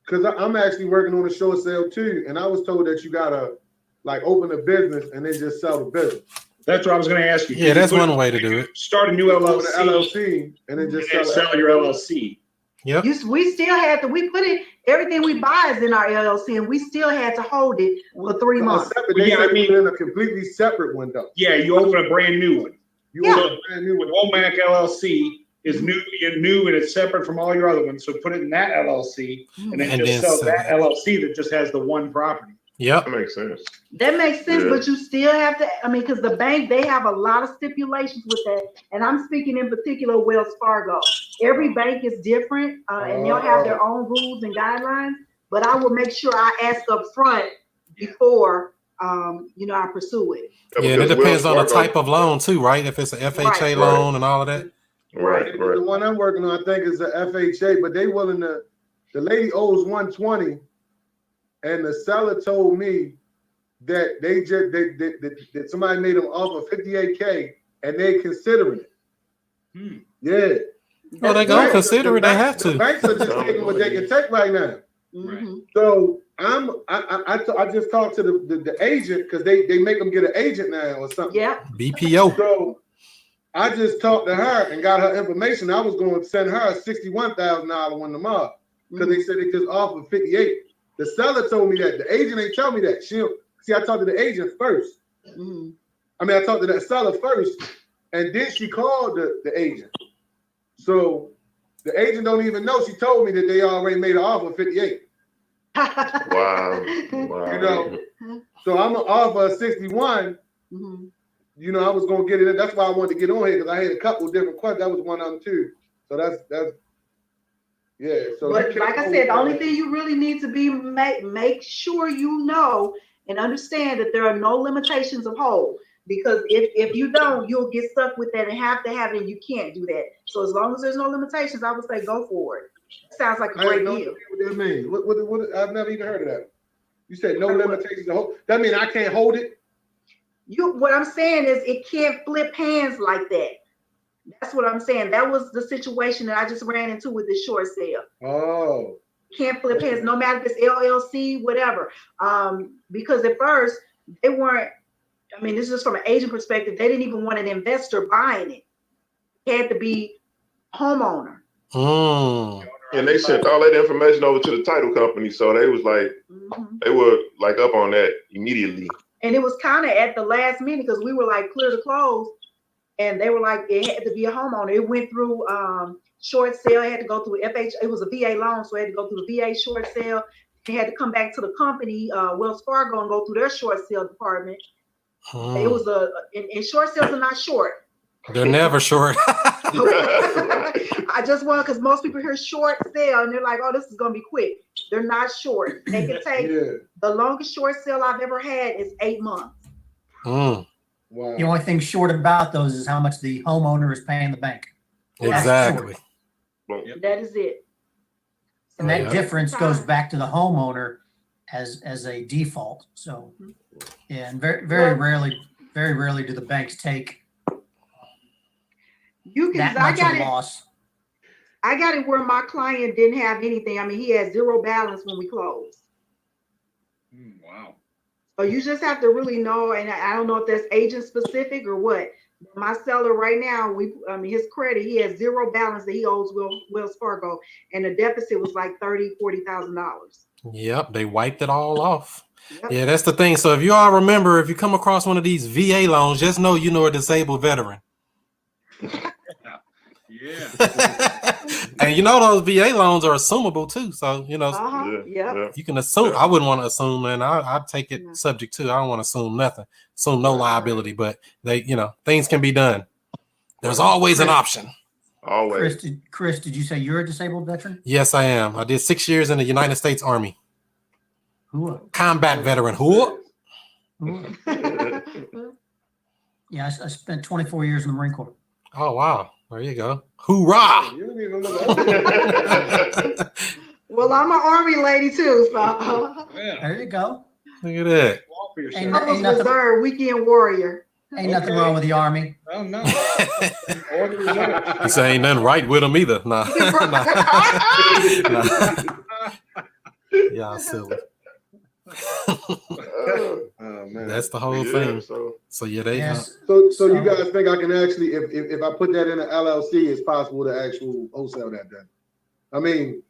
because I'm actually working on a short sale too, and I was told that you gotta like open a business and then just sell the business. That's what I was going to ask you. Yeah, that's one way to do it. Start a new Open LLC, an LLC and then just sell your LLC. Yep. We still had to, we put it, everything we buy is in our LLC and we still had to hold it for 3 months. They said put it in a completely separate one though. Yeah, you open a brand new one. You open a brand new With one. Womack LLC is new and it's separate from all your other ones. So put it in that LLC and then just sell that LLC that just has the one property. Yep. That makes sense. That makes sense, Yeah. but you still have to, I mean, because the bank, they have a lot of stipulations with that. And I'm speaking in particular Wells Fargo. Every bank is different and they'll have their own rules and guidelines, but I will make sure I ask up front before, I pursue it. Yeah, it depends on the type of loan too, right? If it's an FHA loan and all of that. Right. The one I'm working on, I think, is the FHA, but they willing to. The lady owes 120, and the seller told me that that somebody made them offer 58K, and they considering it. Yeah. Oh, they gonna consider it. They have The to. banks are just taking what they can take right now. Mhm. So I just talked to the agent because they make them get an agent now or something. Yeah. BPO. So I just talked to her and got her information. I was going to send her a $61,000 one tomorrow because they said they just offered 58. The seller told me that. The agent ain't tell me that. I talked to the agent first. Mhm. I mean, I talked to that seller first, and then she called the agent. So the agent don't even know. She told me that they already made an offer of 58. Wow. You know, so I'm gonna offer 61. Mhm. I was gonna get it. That's why I wanted to get on here because I had a couple different questions. That was one of them too. So that's yeah. So But like I said, the only thing you really need to be make sure you know and understand that there are no limitations of hold. Because if you don't, you'll get stuck with that and have to have it, and you can't do that. So as long as there's no limitations, I would say go for it. Sounds like a great deal. What that mean? What? I've never even heard of that. You said no limitations to hold. That mean I can't hold it? What I'm saying is it can't flip hands like that. That's what I'm saying. That was the situation that I just ran into with the short sale. Oh. Can't flip hands, no matter if it's LLC, whatever. Because at first they weren't. I mean, this is from an agent perspective. They didn't even want an investor buying it. It had to be homeowner. And they sent all that information over to the title company, so they was like, they were like up on that immediately. And it was kind of at the last minute because we were like clear to close, and they were like it had to be a homeowner. It went through short sale. It had to go through FH. It was a VA loan, so it had to go through the VA short sale. It had to come back to the company, Wells Fargo, and go through their short sale department. It was and short sales are not short. They're never short. I just want, because most people hear short sale and they're like, oh, this is gonna be quick. They're not short. They can take the longest short sale I've ever had is 8 months. Wow. The only thing short about those is how much the homeowner is paying the bank. Exactly. That is it. And that difference goes back to the homeowner as a default. So, yeah, and very rarely do the banks take that much of a loss. I got it where my client didn't have anything. I mean, he had zero balance when we closed. Wow. So you just have to really know, and I don't know if that's agent specific or what. My seller right now, his credit, he has zero balance that he owes Wells Fargo, and the deficit was like $40,000. Yep, they wiped it all off. Yep. Yeah, that's the thing. So if you all remember, if you come across one of these VA loans, just know you know a disabled veteran. Yeah. And those VA loans are assumable too. So, you can assume. I wouldn't want to assume, and I'd take it subject to. I don't want to assume nothing. Assume no liability, but things can be done. There's always an option. Always. Chris, did you say you're a disabled veteran? Yes, I am. I did 6 years in the United States Army. Combat veteran. Yeah, I spent 24 years in the Marine Corps. Oh, wow. There you go. Hoorah! Well, I'm an Army lady too, so. There you go. Look at that. I'm a reserve weekend warrior. Ain't nothing wrong with the Army. Oh, no. You say ain't nothing right with them either. Nah. Y'all silly. Oh man. That's the whole Yeah, thing. so So yeah, they. Yes. So you guys think I can actually, if I put that in an LLC, it's possible to actual wholesale that then? I mean,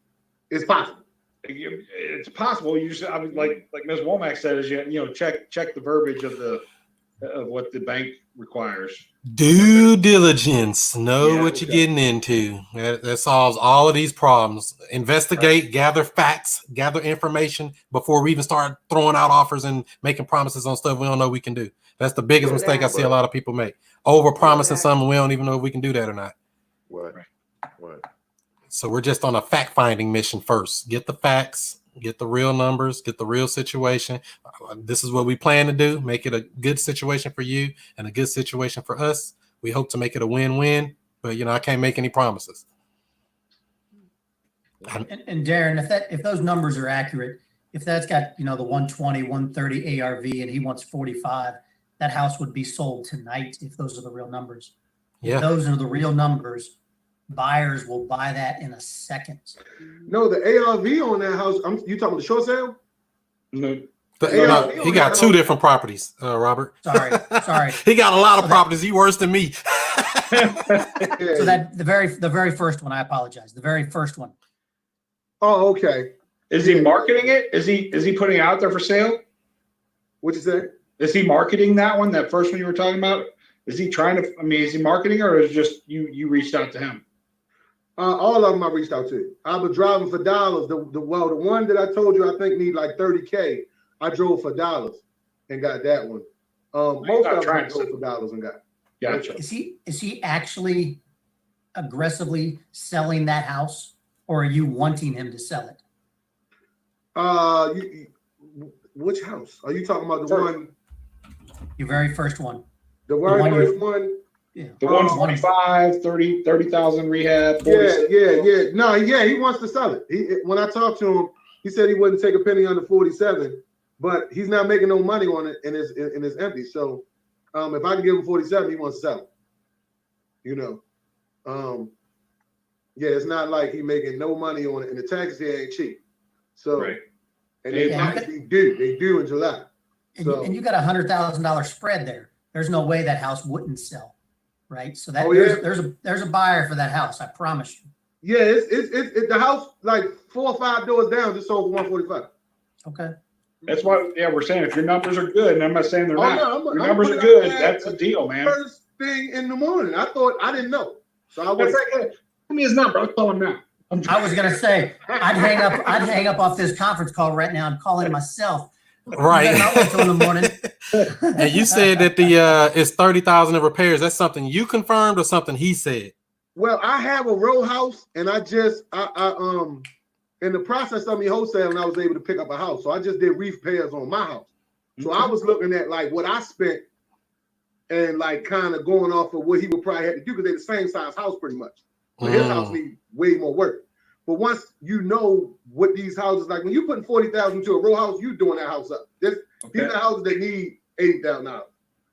it's possible. It's possible. You just, I mean, like Ms. Womack said, is check the verbiage of what the bank requires. Due diligence. Know Yeah, what you're okay. getting into. That solves all of these problems. Investigate, gather facts, gather information before we even start throwing out offers and making promises on stuff we don't know we can do. That's the biggest mistake I see a lot of people make. Over promising something we don't even know if we can do that or not. what? Right. What? So we're just on a fact finding mission first. Get the facts, get the real numbers, get the real situation. This is what we plan to do. Make it a good situation for you and a good situation for us. We hope to make it a win-win, but I can't make any promises. And Darren, if those numbers are accurate, if that's got, the 120, 130 ARV and he wants 45, that house would be sold tonight if those are the real numbers. Yeah. If those are the real numbers, buyers will buy that in a second. No, the ARV on that house, you talking about the short sale? No, He got two different properties, Robert. Sorry. He got a lot of So properties. He worse than me. So that the very first one, I apologize. The very first one. Oh, okay. is he marketing it? Is he putting it out there for sale? What you say? Is he marketing that one? That first one you were talking about? Is he trying to? I mean, is he marketing or is it just you reached out to him? All of them I reached out to. I was driving for dollars. The one that I told you I think need like 30K. I drove for dollars and got that one. Most of them I drove for dollars and got. Gotcha. Is he actually aggressively selling that house, or are you wanting him to sell it? Which house? Are you talking about the one? Your very first one. The very first one? Yeah. The 125, 30,000 rehab. 46. Yeah. No, he wants to sell it. When I talked to him, he said he wouldn't take a penny under 47, but he's not making no money on it and it's empty. So if I can give him 47, he wants to sell it. It's not like he making no money on it, and the taxes here ain't cheap. So Right. And they do in July. And you got $100,000 spread there. There's no way that house wouldn't sell, right? So that there's a buyer for that house. I promise you. Yeah, it's the house like 4 or 5 doors down just sold for 145. Okay. That's why, we're saying if your numbers are good, and I'm not saying they're not. No, your numbers are good. That's a deal, man. First thing in the morning, I didn't know, so I was. Give me his number. I'll call him now. I was gonna say I'd hang up off this conference call right now and call in myself. Right. Not until in the morning. And you said that it's 30,000 in repairs. That's something you confirmed or something he said? Well, I have a row house, and I in the process of me wholesaling, I was able to pick up a house. So I just did repairs on my house. So I was looking at like what I spent and like kind of going off of what he would probably have to do because they're the same size house pretty much. So his house needs way more work. But once you know what these houses, like when you're putting 40,000 into a row house, you're doing that house up. These are houses that need $80,000.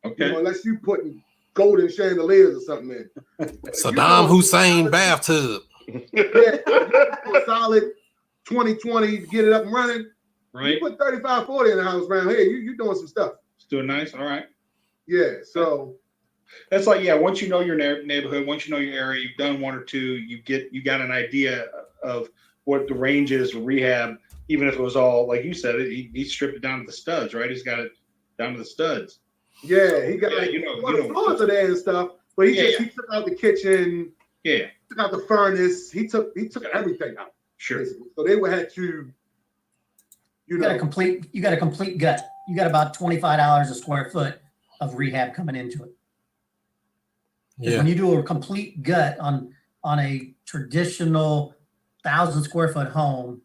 Okay. Unless you putting golden chandeliers or something in. Saddam Hussein bathtub. A solid 2020 to get it up and running. Right. You put 35, 40 in the house around here, you're doing some stuff. It's doing nice. All right. Yeah. So that's like, once you know your neighborhood, once you know your area, you've done 1 or 2, you got an idea of what the range is for rehab, even if it was all, like you said, he stripped it down to the studs, right? He's got it down to the studs. Yeah, he got the floors are there and stuff, but he took out the kitchen, took out the furnace, he took everything out. Sure. Basically. So they would have to, You got a complete gut. You got about $25 a square foot of rehab coming into it. Yeah. When you do a complete gut on a traditional 1,000 square foot home,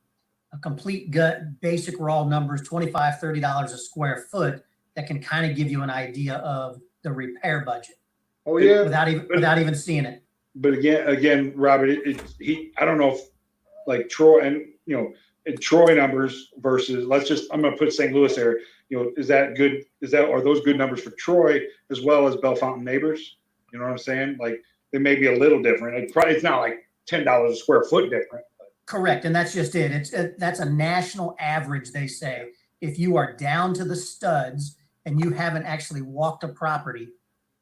a complete gut, basic raw numbers, $25, $30 a square foot, that can kind of give you an idea of the repair budget. Oh yeah. Without even seeing it. But again, Robert, I don't know if like Troy and Troy numbers versus I'm going to put St. Louis there. Is that good? Are those good numbers for Troy as well as Bellefontaine neighbors? You know what I'm saying? Like they may be a little different. It's not like $10 a square foot different. Correct, and that's just it. That's a national average. They say if you are down to the studs and you haven't actually walked a property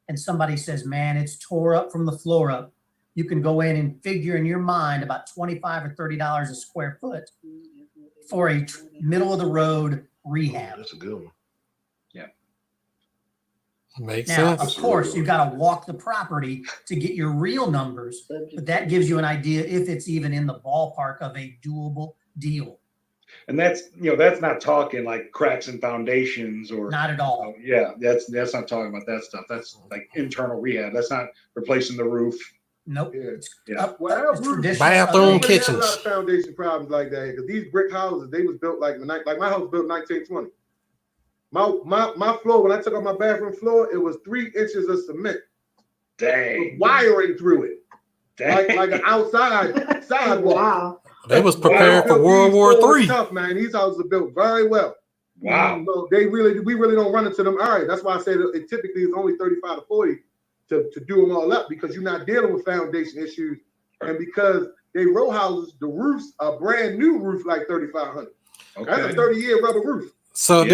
and somebody says, man, it's tore up from the floor up, you can go in and figure in your mind about $25 or $30 a square foot for a middle of the road rehab. That's a good one. Makes Now, sense. of course, you got to walk the property to get your real numbers, but that gives you an idea if it's even in the ballpark of a doable deal. And that's, that's not talking like cracks and foundations or Not at all. yeah, that's not talking about that stuff. That's like internal rehab. That's not replacing the roof. Nope. Yeah. It's Yeah. up, Well, it's roof- traditional. Bathroom, But there's a lot kitchens. of foundation problems like that because these brick houses, they was built like my house was built 1920. My floor, when I took out my bathroom floor, it was 3 inches of cement with Dang. wiring through it, Dang. like an outside sidewalk. Wow. They was prepared for Built World these War floors III. Tough, man. These houses are built very well. Wow. So we really don't run into them. All right, that's why I say that it typically is only 35 to 40 to do them all up because you're not dealing with foundation issues, and because they row houses, the roofs are brand new roof like 3,500. That's a Okay. 30-year rubber roof. So Yeah.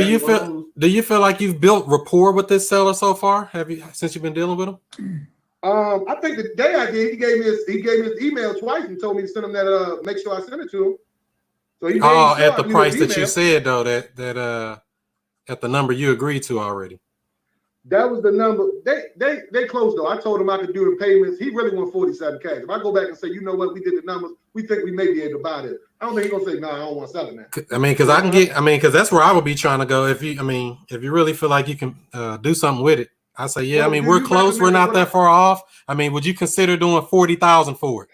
do you feel like you've built rapport with this seller so far? Have you, since you've been dealing with him? I think the day I did, he gave me his email twice and told me to send him that make sure I send it to him. So he made Oh, sure at I the knew price his that you email. said though, that at the number you agreed to already. That was the number. They closed though. I told him I could do the payments. He really want 47 cash. If I go back and say, you know what, we did the numbers, we think we may be able to buy this. I don't think he's gonna say, no, I don't want to sell it now. I mean, because that's where I would be trying to go. If you really feel like you can do something with it, I say, yeah. Well, I mean, do we're you close. We're recommend not what that far off. I mean, would you consider doing 40,000 for it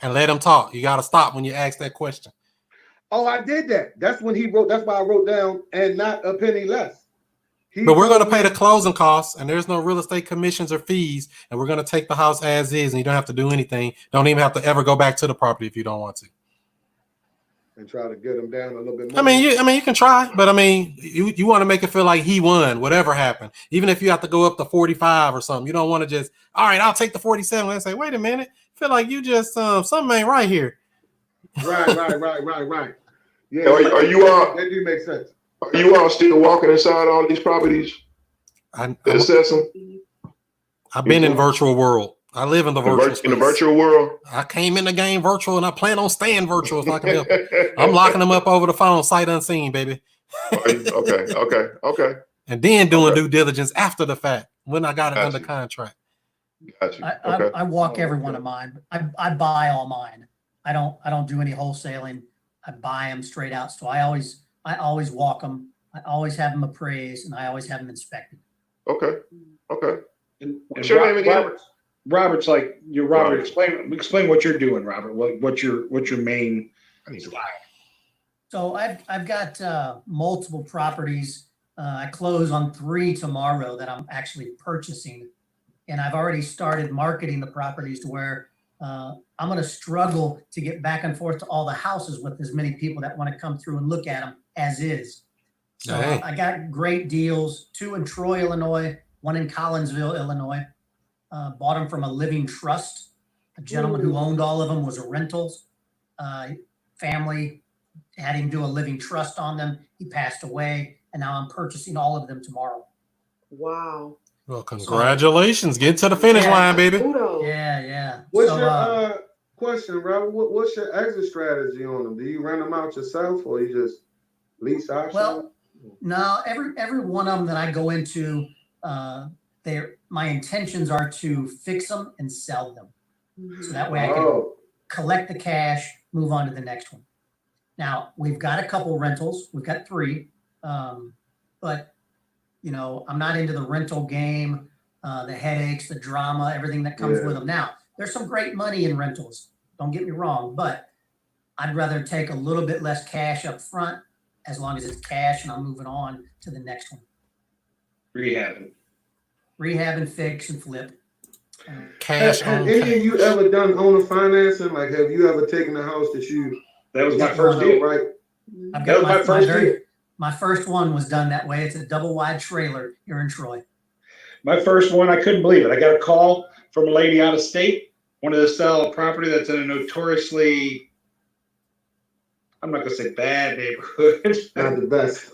and let him talk? You got to stop when you ask that question. Oh, I did that. That's when he wrote. That's why I wrote down and not a penny less. But we're going to pay the closing costs, and there's no real estate commissions or fees, and we're going to take the house as is, and you don't have to do anything. Don't even have to ever go back to the property if you don't want to. And try to get him down a little bit more. I mean, you can try, but I mean, you want to make it feel like he won, whatever happened. Even if you have to go up to 45 or something, you don't want to just, all right, I'll take the 47 and say, wait a minute, I feel like you just something ain't right here. Right. Yeah, Are you all? That do make sense. Are you all still walking inside all these properties to assess them? I've been in virtual world. I live in the virtual space. In the virtual world? I came in the game virtual, and I plan on staying virtual if I can help it. I'm locking them up over the phone, sight unseen, baby. Okay. And then doing due diligence after the fact when I got it under contract. Gotcha. I walk every one of mine. I buy all mine. I don't do any wholesaling. I buy them straight out. So I always walk them. I always have them appraised, and I always have them inspected. Okay. And What's your name again? Robert's like you're Robert. Robert. Explain what you're doing, Robert. What's your main style? So I've got multiple properties. I close on 3 tomorrow that I'm actually purchasing, and I've already started marketing the properties to where I'm going to struggle to get back and forth to all the houses with as many people that want to come through and look at them as is. So Hey. I got great deals, 2 in Troy, Illinois, 1 in Collinsville, Illinois. Bought them from a living trust. A gentleman who owned all of them was a rentals. Family had him do a living trust on them. He passed away, and now I'm purchasing all of them tomorrow. Wow. Well, congratulations. Get to the finish line, baby. Kudos. Yeah. What's So, your question, Robert? What's your exit strategy on them? Do you rent them out yourself, or you just lease option? Well, no, every one of them that I go into, my intentions are to fix them and sell them. So that way I can collect the cash, move on to the next one. Now, we've got a couple rentals. We've got 3. But, I'm not into the rental game, the headaches, the drama, everything that comes with them. Now, there's some great money in rentals. Don't get me wrong, but I'd rather take a little bit less cash up front as long as it's cash and I'm moving on to the next one. Rehab and fix and flip. Cash Have on any cash. of you ever done owner financing? Like, have you ever taken a house that you? That was my Yeah, first deal. Right. I've That was got my first deal. my first one was done that way. It's a double wide trailer here in Troy. My first one, I couldn't believe it. I got a call from a lady out of state, wanted to sell a property that's in a notoriously I'm not gonna say bad neighborhood. Not the best.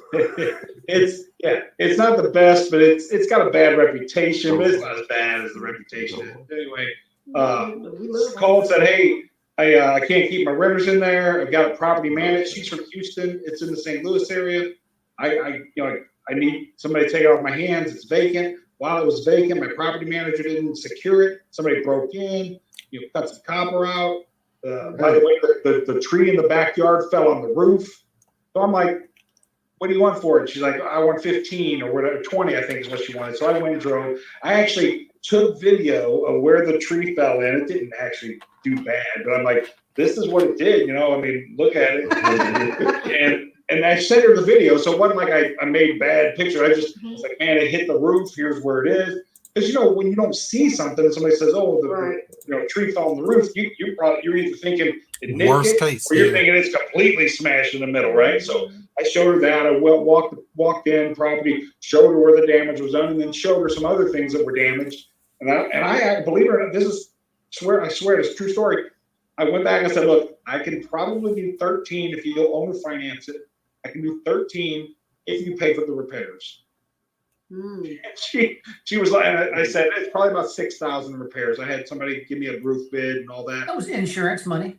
It's not the best, but it's got a bad reputation, but it's not as bad as the reputation is. Anyway, called, said, hey, I can't keep my renters in there. I've got a property managed. She's from Houston. It's in the St. Louis area. I need somebody to take it off my hands. It's vacant. While it was vacant, my property manager didn't secure it. Somebody broke in, cut some copper out. By the way, the tree in the backyard fell on the roof. So I'm like, what do you want for it? She's like, I want 15 or whatever, 20, I think is what she wanted. So I went and drove. I actually took video of where the tree fell in. It didn't actually do bad, but I'm like, this is what it did, I mean, look at it. and I sent her the video. So it wasn't like I made bad picture. I just was like, man, it hit the roof. Here's where it is. Because when you don't see something and somebody says, "Oh, the tree fell on the roof," you're either thinking it nicked Worst it, case, or you're thinking it's completely smashed in the middle, right? So I showed her that. I walked in property, showed her where the damage was done, and then showed her some other things that were damaged. And I believe it or not, I swear it's a true story. I went back and said, "Look, I can probably do 13 if you'll owner finance it. I can do 13 if you pay for the repairs." She was like, I said, it's probably about 6,000 repairs. I had somebody give me a roof bid and all that. That was insurance money.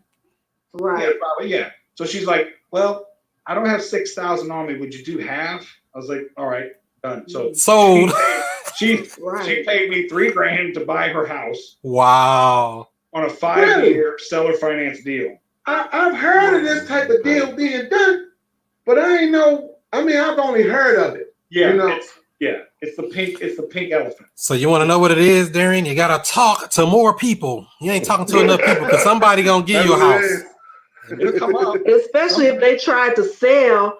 Right. Yeah, probably, yeah. So she's like, well, I don't have 6,000 on me. Would you do half? I was like, all right, done. So sold. She paid me $3,000 to buy her house. Wow. On a 5-year seller finance deal. I've heard of this type of deal being done, but I ain't know. I mean, I've only heard of it. Yeah. It's the pink elephant. So you want to know what it is, Darren? You gotta talk to more people. You ain't talking to enough people because somebody gonna give you a house. It'll come up. Especially if they tried to sell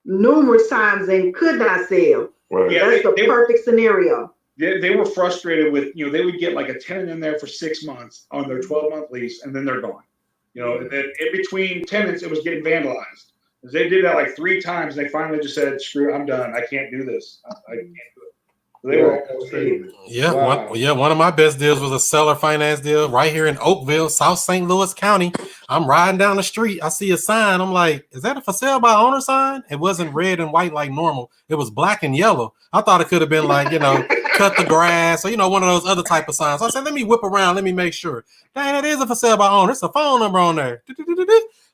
numerous times and could not sell. Right. Yeah, That's the perfect scenario. They were frustrated with, they would get like a tenant in there for 6 months on their 12-month lease, and then they're gone. And then in between tenants, it was getting vandalized. They did that like 3 times, and they finally just said, "Screw it, I'm done. I can't do this. I can't do it." They were almost hating. Yeah, Wow. one of my best deals was a seller finance deal right here in Oakville, South St. Louis County. I'm riding down the street. I see a sign. I'm like, is that a for sale by owner sign? It wasn't red and white like normal. It was black and yellow. I thought it could have been like, cut the grass or, one of those other type of signs. I said, let me whip around. Let me make sure. Dang, that is a for sale by owner. It's a phone number on there.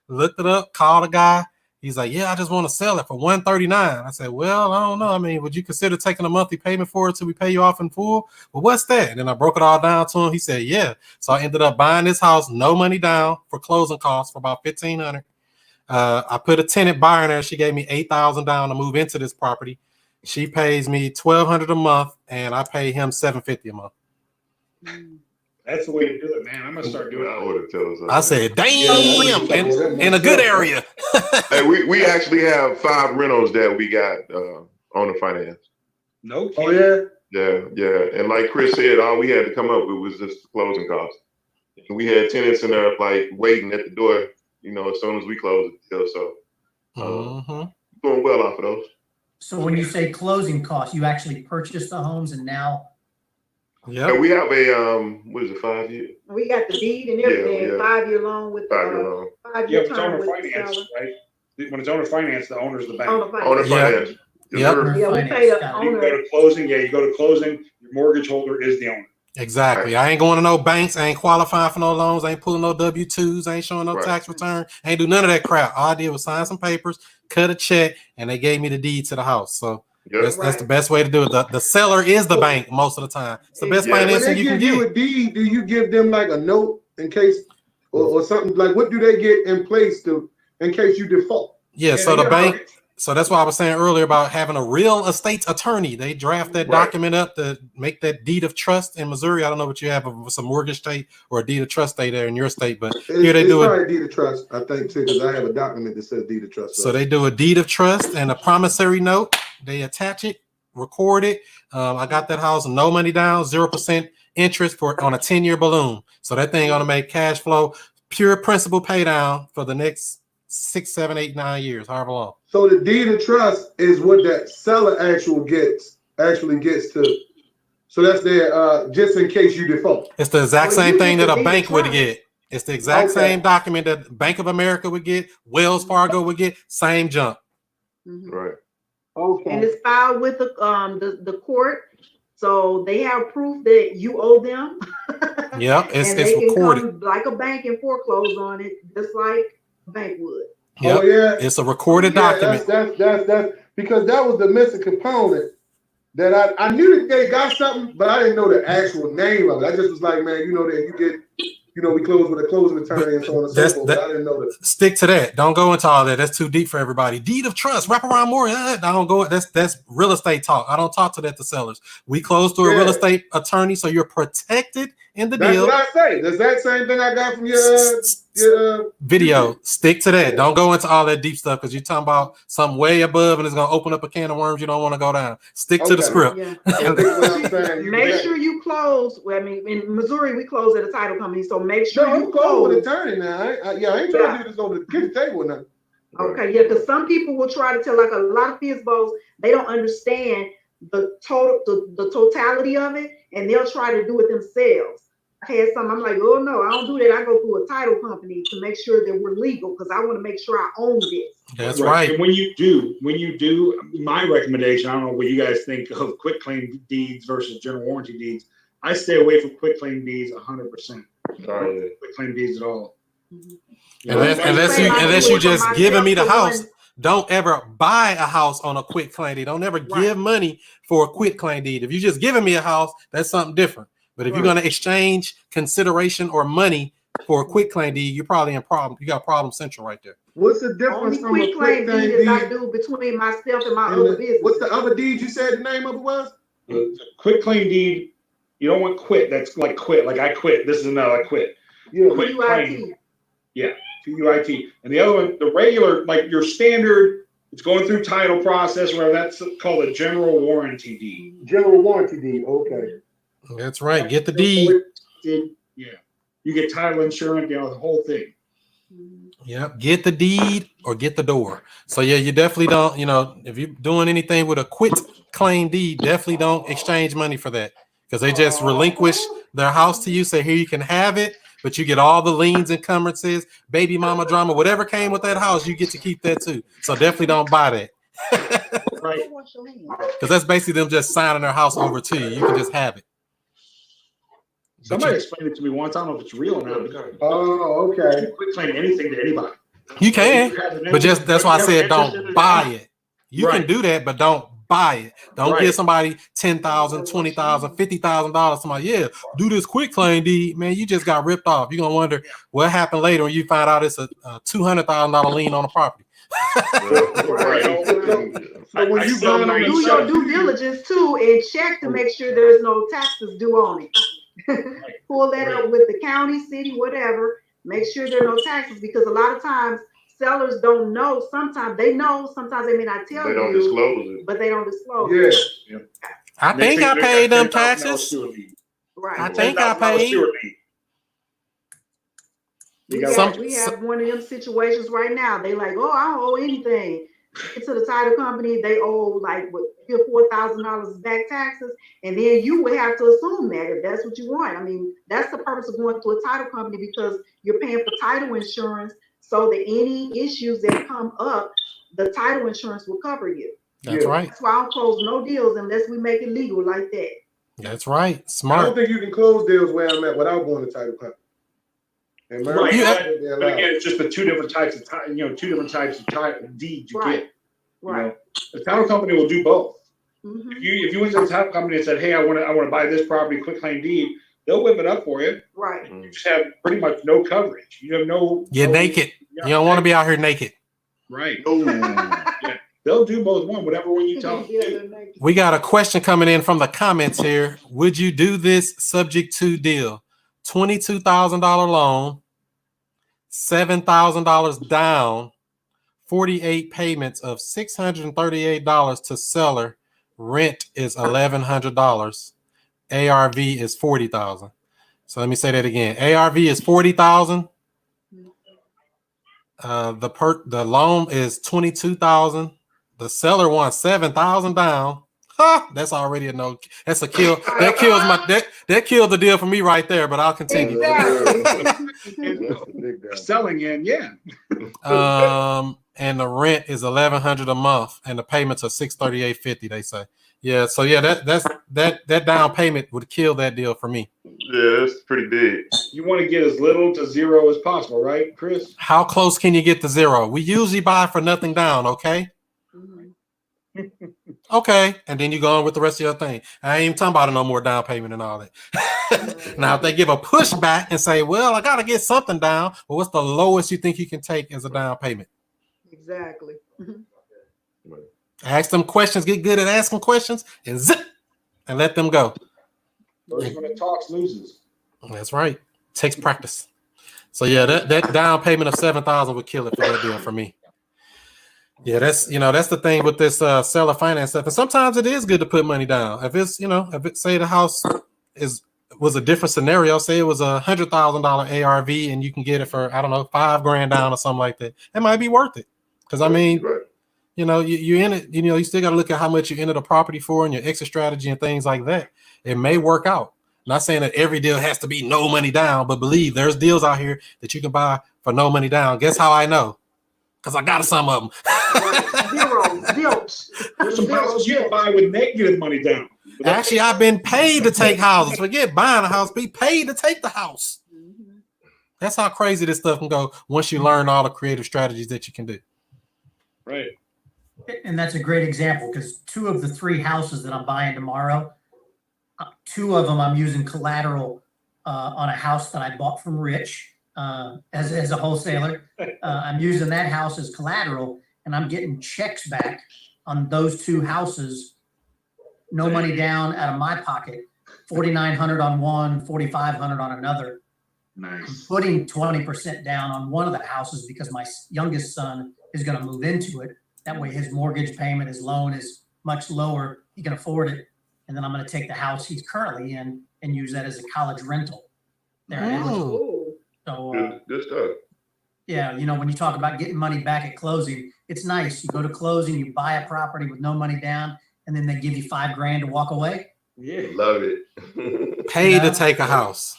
Looked it up, called a guy. He's like, yeah, I just want to sell it for $139. I said, well, I don't know. I mean, would you consider taking a monthly payment for it till we pay you off in full? Well, what's that? And then I broke it all down to him. He said, yeah. So I ended up buying this house, no money down for closing costs for about $1,500. I put a tenant buyer in there. She gave me $8,000 down to move into this property. She pays me $1,200 a month, and I pay him $750 a month. That's the way to do it, man. I'm gonna start doing it. I said, damn, in a good area. Hey, we actually have 5 rentals that we got on the finance. No kidding. Oh yeah. Yeah. And like Chris said, all we had to come up with was just the closing costs. And we had tenants in there like waiting at the door, as soon as we closed the deal. So doing well off of those. So when you say closing costs, you actually purchased the homes and now. Yeah. And we have a 5 year? We got the deed and everything, Yeah. 5-year loan with 5-year loan. 5-year It's term owner with the finance, seller. right? When it's owner finance, the owner's the bank. Owner Yeah. finance. Yep. Yeah, we pay the You go owner. to closing, you go to closing, your mortgage holder is the owner. Exactly. I ain't going to no banks. I ain't qualifying for no loans. I ain't pulling no W-2s. I ain't showing no Right. tax return. I ain't do none of that crap. All I did was sign some papers, cut a check, and they gave me the deed to the house. So Yep. that's the best way to do it. The seller is the bank most of the time. It's the best Yeah. When financing they you can give you get. a deed, do you give them like a note in case or something? Like what do they get in place in case you default? Yeah, so the Yeah. bank. So that's why I was saying earlier about having a real estate attorney. They draft that Right. document up to make that deed of trust in Missouri. I don't know what you have of some mortgage state or a deed of trust state there in your state, but here they do it. It's deed of trust, I think too, because I have a document that says deed of trust. So they do a deed of trust and a promissory note. They attach it, record it. I got that house, no money down, 0% interest on a 10-year balloon. So that thing gonna make cash flow, pure principal pay down for the next 6, 7, 8, 9 years, however long. So the deed of trust is what that seller actually gets to. So that's there just in case you default. It's the exact Well, same you thing get that the a deed of bank would trust. get. It's the exact same document that Bank of America would get, Wells Fargo would get, same junk. Right. Okay. And it's filed with the court, so they have proof that you owe them. Yep, it's and they recorded. can come like a bank and foreclose on it, just like a bank would. Yep. Oh yeah, it's a recorded document. That's because that was the missing component. That I knew that they got something, but I didn't know the actual name of it. I just was like, man, you know that you get, you know, we close with a closing attorney and so on and so forth. But I didn't know that. Stick to that. Don't go into all that. That's too deep for everybody. Deed of trust, wrap around more. I don't go. That's real estate talk. I don't talk to that to sellers. We close through a real estate attorney, so you're protected in the deal. That's what I say. That's that same thing I got from your video. Stick to that. Don't go into all that deep stuff because you're talking about something way above and it's gonna open up a can of worms you don't want to go down. Stick to the script. Yeah. Make sure you close. Well, I mean, in Missouri, we close at a title company, so make sure you close with attorney now. I ain't trying to do this over the kitchen table or nothing. Okay, yeah, because some people will try to tell, like a lot of FISBOs, they don't understand the totality of it, and they'll try to do it themselves. I had some, I'm like, oh no, I don't do that. I go through a title company to make sure that we're legal because I want to make sure I own this. That's right. And when you do, my recommendation, I don't know what you guys think of quick claim deeds versus general warranty deeds. I stay away from quick claim deeds 100%. Quick claim deeds at all. Unless you just giving me the house. Don't ever buy a house on a quick claim deed. Don't ever give money for a quick claim deed. If you're just giving me a house, that's something different. But if you're going to exchange consideration or money for a quick claim deed, you're probably in problem. You got problem central right there. What's the difference from a quick claim deed I do between myself and my other business? What's the other deed you said the name of it was? Quick claim deed. You don't want quit. That's like quit. Like I quit. This is another I quit. Yeah. Quit claim. Yeah. QUIT. And the other one, the regular, like your standard, it's going through title process, where that's called a general warranty deed. General warranty deed. Okay. That's right. Get the deed. Yeah. You get title insurance, the whole thing. Yep. Get the deed or get the door. So yeah, you definitely don't, if you're doing anything with a quit claim deed, definitely don't exchange money for that. Because they just relinquish their house to you, say, here, you can have it, but you get all the liens, encumbrances, baby mama drama, whatever came with that house, you get to keep that too. So definitely don't buy that. Right. Because that's basically them just signing their house over to you. You can just have it. Somebody explained it to me once. I don't know if it's real or not. Oh, okay. You quit claiming anything to anybody. You can, but just that's why I said don't buy it. You can do that, but don't buy it. Don't give somebody $10,000, $20,000, $50,000. Somebody, do this quick claim deed, man. You just got ripped off. You're gonna wonder what happened later when you find out it's a $200,000 lien on the property. So when you do your due diligence too, and check to make sure there's no taxes due on it. Pull that up with the county, city, whatever. Make sure there are no taxes, because a lot of times sellers don't know. Sometimes they know, sometimes they may not tell you. They don't disclose it. But they don't disclose it. Yeah. I think I paid them taxes. Right. I think I paid. We have one of them situations right now. They like, oh, I don't owe anything. Get to the title company, they owe like $4,000 back taxes, and then you would have to assume that if that's what you want. I mean, that's the purpose of going to a title company, because you're paying for title insurance, so that any issues that come up, the title insurance will cover you. That's right. That's why I don't close no deals unless we make it legal like that. That's right. Smart. I don't think you can close deals where I'm at without going to title company. Right. But again, it's just the two different types of deeds you get. Right. The title company will do both. Mm-hmm. If you went to the title company and said, "Hey, I want to buy this property, quick claim deed," they'll whip it up for you. Right. You just have pretty much no coverage. You have no. You're naked. You don't want to be out here naked. Right. Yeah. They'll do both whatever one you tell them to do. We got a question coming in from the comments here. Would you do this subject to deal? $22,000 loan, $7,000 down, 48 payments of $638 to seller. Rent is $1,100. ARV is $40,000. So let me say that again. ARV is $40,000. The loan is $22,000. The seller wants $7,000 down, Ha! That's already a no. That's a kill. That kills that killed the deal for me right there. But I'll continue. Selling in, yeah. And the rent is $1,100 a month, and the payments are $638.50. They say, yeah. So yeah, that down payment would kill that deal for me. Yeah, that's pretty big. You want to get as little to zero as possible, right, Chris? How close can you get to zero? We usually buy for nothing down, okay? Okay, and then you go on with the rest of your thing. I ain't even talking about no more down payment and all that. Now, if they give a pushback and say, well, I got to get something down, well, what's the lowest you think you can take as a down payment? Exactly. Ask them questions, get good at asking questions, and zip, and let them go. First one that talks loses. That's right. Takes practice. So yeah, that down payment of $7,000 would kill it for that deal for me. Yeah, that's the thing with this seller finance stuff. And sometimes it is good to put money down. If it's say the house was a different scenario, say it was $100,000 ARV and you can get it for, I don't know, $5,000 down or something like that. It might be worth it. Because I mean, you in it, you still got to look at how much you entered the property for and your exit strategy and things like that. It may work out. Not saying that every deal has to be no money down, but believe there's deals out here that you can buy for no money down. Guess how I know? Because I got some of them. There's some houses you can buy with negative money down. Actually, I've been paid to take houses. Forget buying a house. Be paid to take the house. That's how crazy this stuff can go once you learn all the creative strategies that you can do. Right. And that's a great example because 2 of the 3 houses that I'm buying tomorrow, 2 of them I'm using collateral on a house that I bought from Rich as a wholesaler. I'm using that house as collateral, and I'm getting checks back on those 2 houses. No money down out of my pocket. $4,900 on one, $4,500 on another. Nice. I'm putting 20% down on one of the houses because my youngest son is going to move into it. That way, his mortgage payment, his loan is much lower. He can afford it. And then I'm going to take the house he's currently in and use that as a college rental. There it is. So, good stuff. Yeah, when you talk about getting money back at closing, it's nice. You go to closing, you buy a property with no money down, and then they give you $5,000 to walk away. Yeah, love it. Pay to take a house.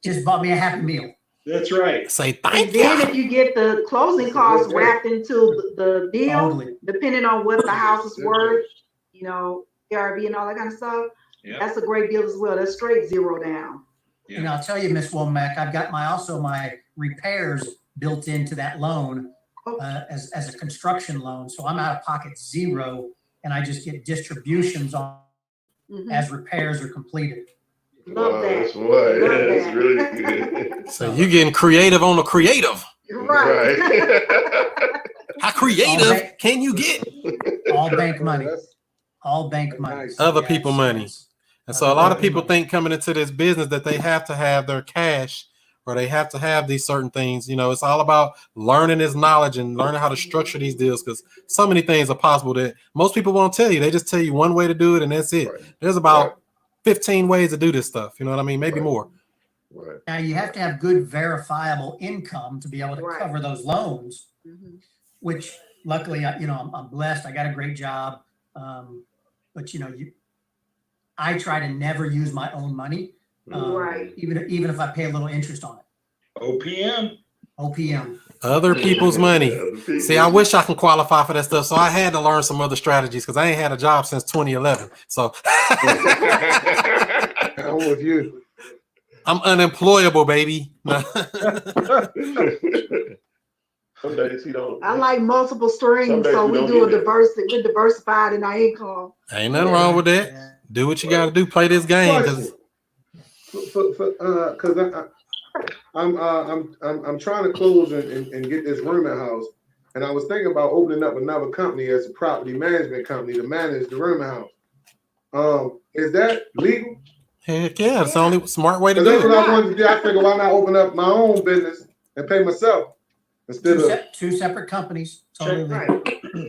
Just bought me a Happy Meal. That's right. Say thank you. Then if you get the closing costs wrapped into the deal, Totally. Depending on what the house is worth, ARV and all that kind of stuff, that's a great deal as well. That's straight zero down. Yeah. And I'll tell you, Miss Womack, I've got my repairs built into that loan as a construction loan. So I'm out of pocket zero, and I just get distributions on as repairs are completed. Love that. That's what. That's really good. So you getting creative on the creative. Right. How creative can you get? All bank money. All bank money. Other people money. And so a lot of people think coming into this business that they have to have their cash or they have to have these certain things. It's all about learning this knowledge and learning how to structure these deals because so many things are possible that most people won't tell you. They just tell you one way to do it and that's it. Right. There's about 15 ways to do this stuff. You know what I mean? Maybe more. Right. Now you have to have good verifiable income to be able to cover those loans, which luckily, I'm blessed. I got a great job. But I try to never use my own money, even if I pay a little interest on it. OPM. Other people's money. See, I wish I can qualify for that stuff. So I had to learn some other strategies because I ain't had a job since 2011. So I'm with you. I'm unemployable, baby. Some days he don't. I like multiple streams, so we do a diversity. We're diversified in our income. Ain't nothing wrong with that. Do what you got to do. Play this game because I'm trying to close and get this rooming house, and I was thinking about opening up another company as a property management company to manage the rooming house. Is that legal? Heck yeah, it's the only smart way to do it. That's what I wanted to do. I figured why not open up my own business and pay myself instead of 2 separate companies.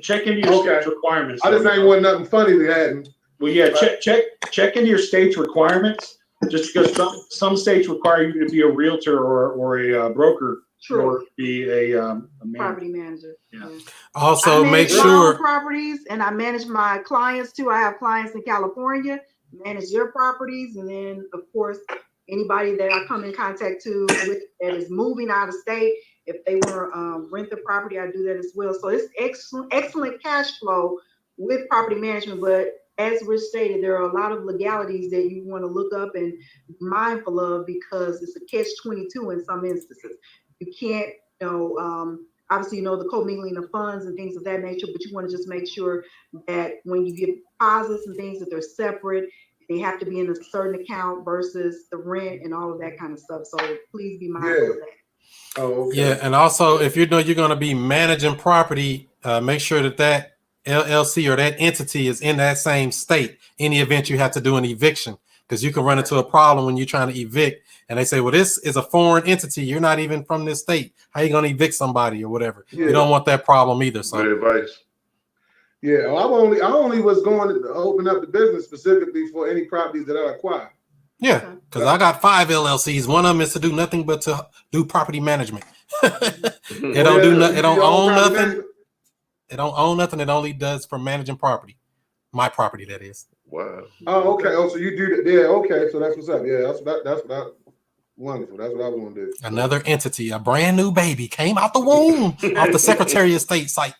Check into your state's requirements. I just ain't want nothing funny to happen. Well, yeah, check into your state's requirements. Just because some states require you to be a realtor or a broker True. order to be a manager. Property manager. Yeah. Also, I make manage my own sure. properties, and I manage my clients too. I have clients in California, manage their properties, and then of course anybody that I come in contact with that is moving out of state, if they want to rent the property, I do that as well. So it's excellent cash flow with property management. But as Rich stated, there are a lot of legalities that you want to look up and be mindful of, because it's a catch-22 in some instances. You can't, obviously, the commingling of funds and things of that nature, but you want to just make sure that when you give deposits and things, that they're separate. They have to be in a certain account versus the rent and all of that kind of stuff. So please be mindful of that. Oh, okay. Yeah, and also if you're going to be managing property, make sure that LLC or that entity is in that same state. In the event you have to do an eviction, because you can run into a problem when you're trying to evict, and they say, "Well, this is a foreign entity. You're not even from this state. How are you going to evict somebody or whatever?" Yeah. You don't want that problem either. So Good advice. Yeah, I only was going to open up the business specifically for any properties that I acquire. yeah, because I got 5 LLCs. One of them is to do nothing but to do property management. It don't do nothing. It don't own nothing. It don't own nothing. It only does for managing property. My property, that is. Wow. Oh, okay. Oh, so you do that? Yeah. Okay. So that's what's up. Yeah, that's wonderful. That's what I want to do. Another entity, a brand new baby came out the womb off the Secretary of State site.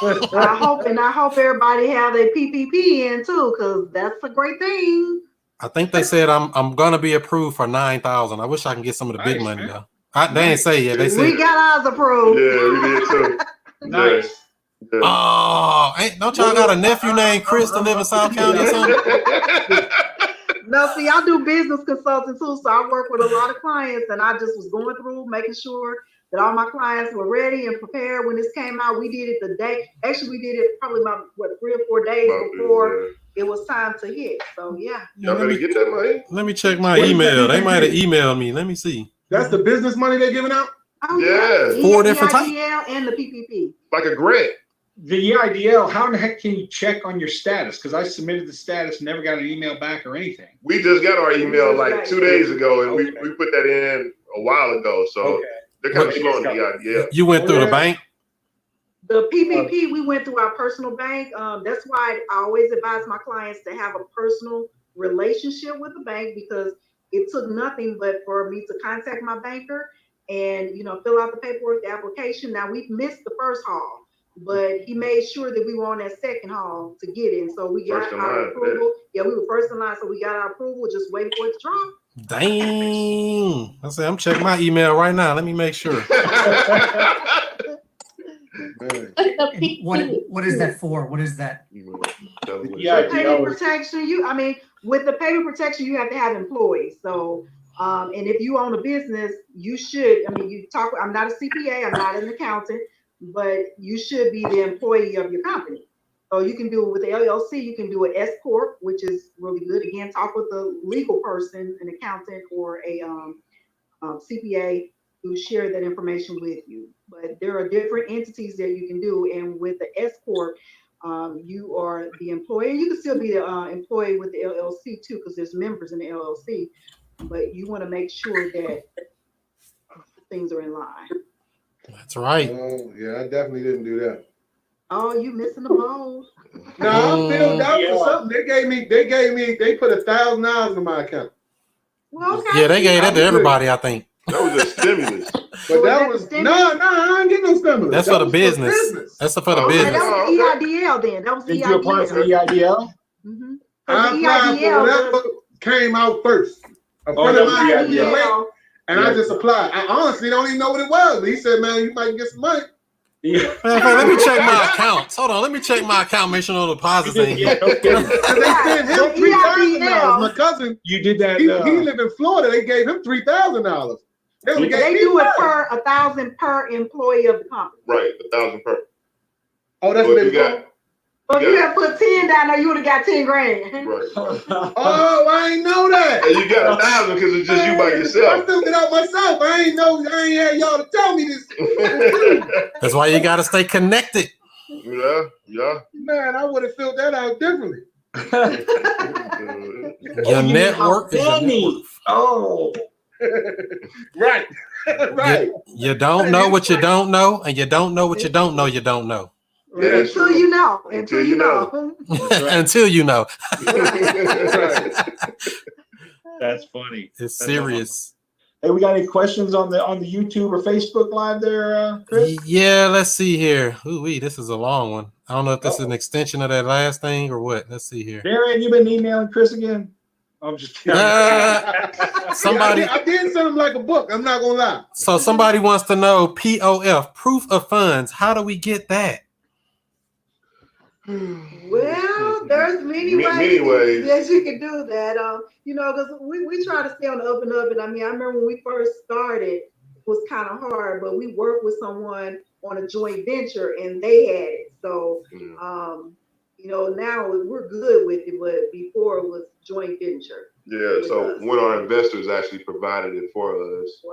I hope everybody have their PPP in too, because that's a great thing. I think they said I'm gonna be approved for 9,000. I wish I can get some of the big money though. They didn't say yet. They said We got ours approved. Yeah, we did too. Nice. Yeah. oh, don't y'all got a nephew named Chris to live in South County or something? No, see, I do business consulting too, so I work with a lot of clients, and I just was going through making sure that all my clients were ready and prepared when this came out. We did it the day. Actually, we did it probably about 3 or 4 days before it was time to hit. So yeah. Y'all better get that money. Let me check my email. They might have emailed me. Let me see. That's the business money they're giving out? Oh, Yeah. 4 different types. EIDL and the PPP. Like a grant. The EIDL, how in the heck can you check on your status? Because I submitted the status, never got an email back or anything. We just got our email like 2 days ago, and Okay. we put that in a while ago. So they're kind of slow on the EIDL. You went through the bank? The PPP, we went through our personal bank. That's why I always advise my clients to have a personal relationship with the bank, because it took nothing but for me to contact my banker and, fill out the paperwork, the application. Now, we've missed the first haul, but he made sure that we were on that second haul to get in. So we got our approval. Yeah, we were first in line, so we got our approval, just waiting for it to drop. Dang. I say I'm checking my email right now. Let me make sure. What is that for? What is that? Yeah, Payment protection. With the payment protection, you have to have employees. So, and if you own a business, you should. I'm not a CPA. I'm not an accountant, but you should be the employee of your company. So you can do it with the LLC. You can do an S corp, which is really good. Again, talk with a legal person, an accountant, or a CPA who share that information with you. But there are different entities that you can do, and with the S corp, you are the employee. You can still be the employee with the LLC too, because there's members in the LLC. But you want to make sure that things are in line. That's right. Oh, yeah, I definitely didn't do that. Oh, you missing the boat? No, I filled out for something. They put $1,000 in my account. Well, okay. Yeah, they gave that to everybody, I think. That was a stimulus. But that was no, I didn't get no stimulus. That's for the business. That's for the business. That was the EIDL then. That was the Did you apply for the EIDL? Mm-hmm. I applied for whatever came out first. A friend of mine gave me a link, and I just applied. I honestly don't even know what it was. But he said, "Man, you might get some money." Yeah. Let me check my accounts. Hold on, let me check my account. Make sure no deposits ain't here. They sent him $3,000. My cousin, You did that. he lived in Florida. They gave him $3,000. They do it per 1,000 per employee of the company. Right, 1,000 per. Oh, that's So what you they got. So if you had put 10 down there, you would have got 10 grand. Right. Oh, I ain't know that. And you got 1,000 because it's just you by I yourself. filled it out myself. I ain't had y'all to tell me this. That's why you gotta stay connected. Yeah. Man, I would have filled that out differently. Your network is your net worth. Oh, Right. Right. You don't know what you don't know, and you don't know what you don't know you don't know. Yeah, that's Until true. you know. Until you know. Until you know. Right. That's funny. It's That's serious. Hey, we got any questions on the YouTube or Facebook Live there, Chris? Yeah, let's see here. Ooh, this is a long one. I don't know if this is an extension of that last thing or what. Let's see here. Darren, you been emailing Chris again? I'm just kidding. Somebody, I did something like a book. I'm not gonna lie. so somebody wants to know POF, proof of funds. How do we get that? Well, there's many Many ways. that you can do that. You know, because we try to stay on the up and up. And I mean, I remember when we first started, it was kind of hard, but we worked with someone on a joint venture and they had it. So, you know, now we're good with it, but before it was joint venture. Yeah, so one of our investors actually provided it for us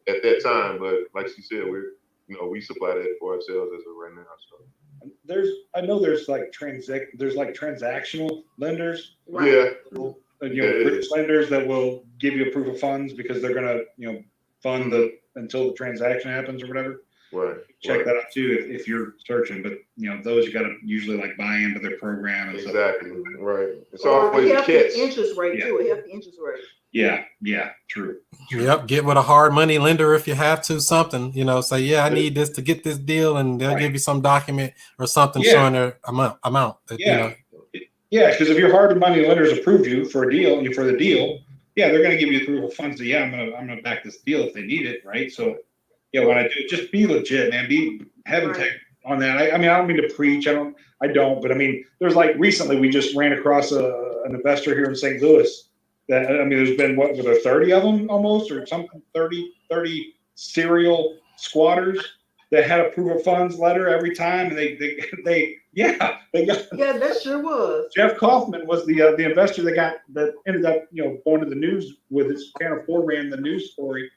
at that time, but like she said, we supply that for ourselves as of right now. So I know there's like transactional lenders. Right. Yeah. Bridge lenders that will give you a proof of funds because they're gonna, fund until the transaction happens or whatever. Right. Check that out too if you're searching. But those you gotta usually like buy into their program and exactly. stuff. Right. It's always a catch. Interest rate too. It helps the interest rate. Yeah, true. Yep, get with a hard money lender if you have to, something, say, yeah, I need this to get this deal, and they'll give you some document or something showing their amount. That, Yeah, because if your hard money lenders approve you for a deal and for the deal, they're gonna give you the proof of funds. So I'm gonna back this deal if they need it, right? So when I do, just be legit, man. Be have integrity on that. I mean, I don't mean to preach. I don't. But I mean, there's like recently we just ran across an investor here in St. Louis. That, I mean, there's been were there 30 of them almost, or something, 30 serial squatters that had a proof of funds letter every time, and they got. Yeah, that sure was. Jeff Kaufman was the investor that ended up going to the news with his Channel 4 ran the news story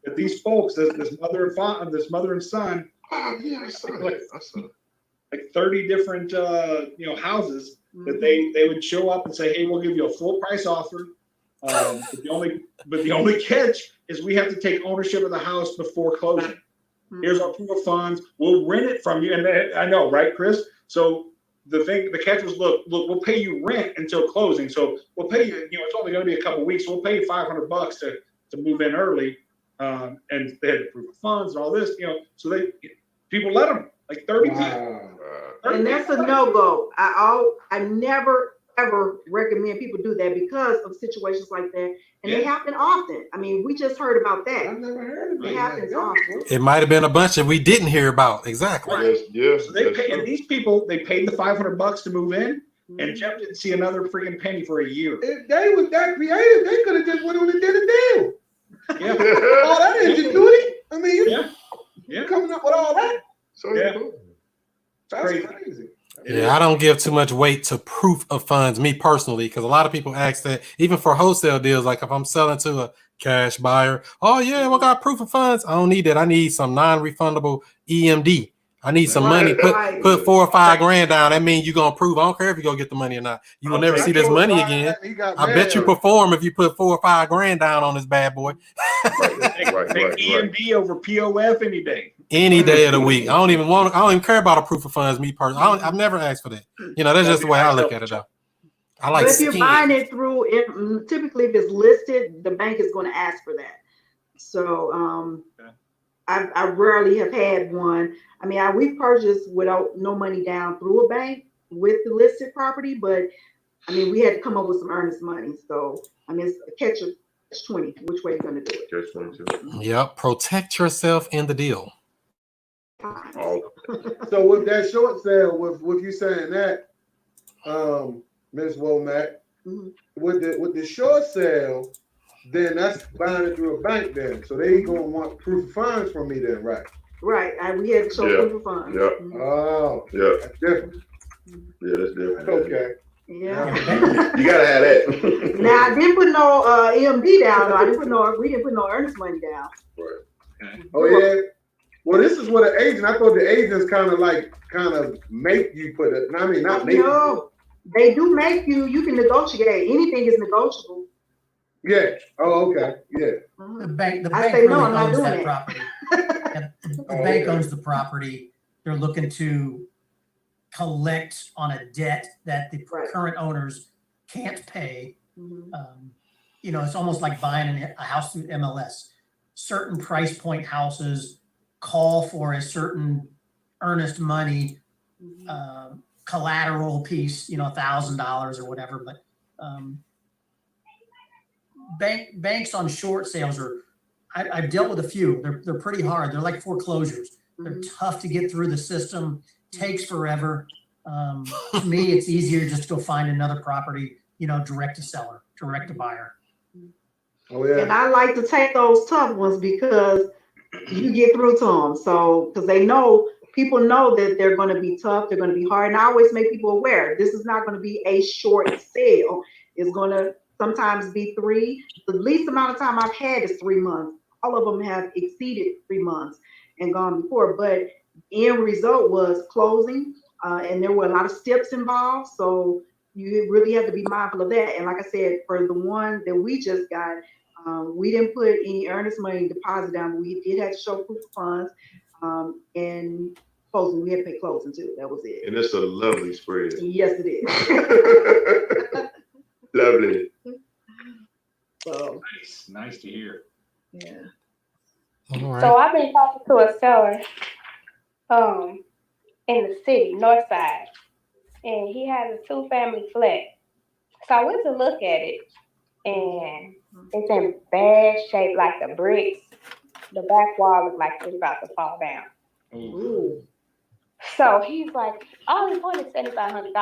that these folks, this mother and son, I saw that. like 30 different houses that they would show up and say, hey, we'll give you a full price offer. But the only catch is we have to take ownership of the house before closing. Here's our proof of funds. We'll rent it from you. And I know, right, Chris? So the catch was, look, we'll pay you rent until closing. So we'll pay you, it's only going to be a couple of weeks. So we'll pay you $500 to move in early. And they had the proof of funds and all this, so people let them, like 30 people. And that's a no-go. I never ever recommend people do that because of situations like that, and they happen often. I mean, we just heard about that. I've never heard of it. It happens often. It might have been a bunch that we didn't hear about. Exactly. Right. Yes. So and these people, they paid the $500 to move in, and Jeff didn't see another freaking penny for a year. If they was that creative, they could have just went on and did a deal. Yeah. All that ingenuity. I mean, yeah. Coming up with all that. So That's crazy. Yeah, I don't give too much weight to proof of funds, me personally, because a lot of people ask that even for wholesale deals. Like if I'm selling to a cash buyer, oh yeah, we got proof of funds. I don't need that. I need some non-refundable EMD. I need some money. Put $4 or $5 grand down. That means you're gonna prove. I don't care if you go get the money or not. You will never see this money again. I bet you perform if you put $4 or $5 grand down on this bad boy. Take EMD over POF any day. Any day of the week. I don't even care about a proof of funds, me personally. I've never asked for that. That's just the way I look at it though. I like but if you're buying it through, typically if it's listed, the bank is going to ask for that. So I rarely have had one. I mean, we purchased without no money down through a bank with the listed property, but I mean, we had to come up with some earnest money. So I mean, it's a catch-20. Which way are you going to do it? Catch-22. Yep. Protect yourself in the deal. So with that short sale, with you saying that, Ms. Womack, with the short sale, then that's buying it through a bank then. So they gonna want proof of funds from me then, right? Right. We had to show proof of funds. Yeah. Oh, yeah. That's different. Yeah, that's different. Okay. Yeah. You gotta have that. Now I didn't put no EMD down. No, we didn't put no earnest money down. Right. Oh yeah. Well, this is what an agent. I thought the agents kind of make you put it. I mean, not make. No, they do make you. You can negotiate. Anything is negotiable. Yeah. Oh, okay. Yeah. The bank I really say, no, I'm not owns doing that it. property. And the Oh, bank okay. owns the property. They're looking to collect on a debt that the Right. current owners can't pay. Mhm. It's almost like buying a house through MLS. Certain price point houses call for a certain earnest money collateral piece, $1,000 or whatever. But banks on short sales I've dealt with a few. They're pretty hard. They're like foreclosures. They're tough to get through the system. Takes forever. To me, it's easier just to go find another property, direct to seller, direct to buyer. Oh yeah. And I like to take those tough ones because you get through to them. So, because people know that they're going to be tough, they're going to be hard. And I always make people aware this is not going to be a short sale. It's going to sometimes be 3. The least amount of time I've had is 3 months. All of them have exceeded 3 months and gone before. But end result was closing, and there were a lot of steps involved. So you really have to be mindful of that. And like I said, for the one that we just got, we didn't put any earnest money deposit down. We did have to show proof of funds, and closing. We had to pay closing too. That was it. And it's a lovely spread. Yes, it is. Lovely. So Nice to hear. yeah. All right. So I've been talking to a seller, in the city, north side, and he has a 2-family flat. So I went to look at it, and it's in bad shape, like the bricks. The back wall looks like it's about to fall down. Ooh. So he's like, all he wanted is $7,500.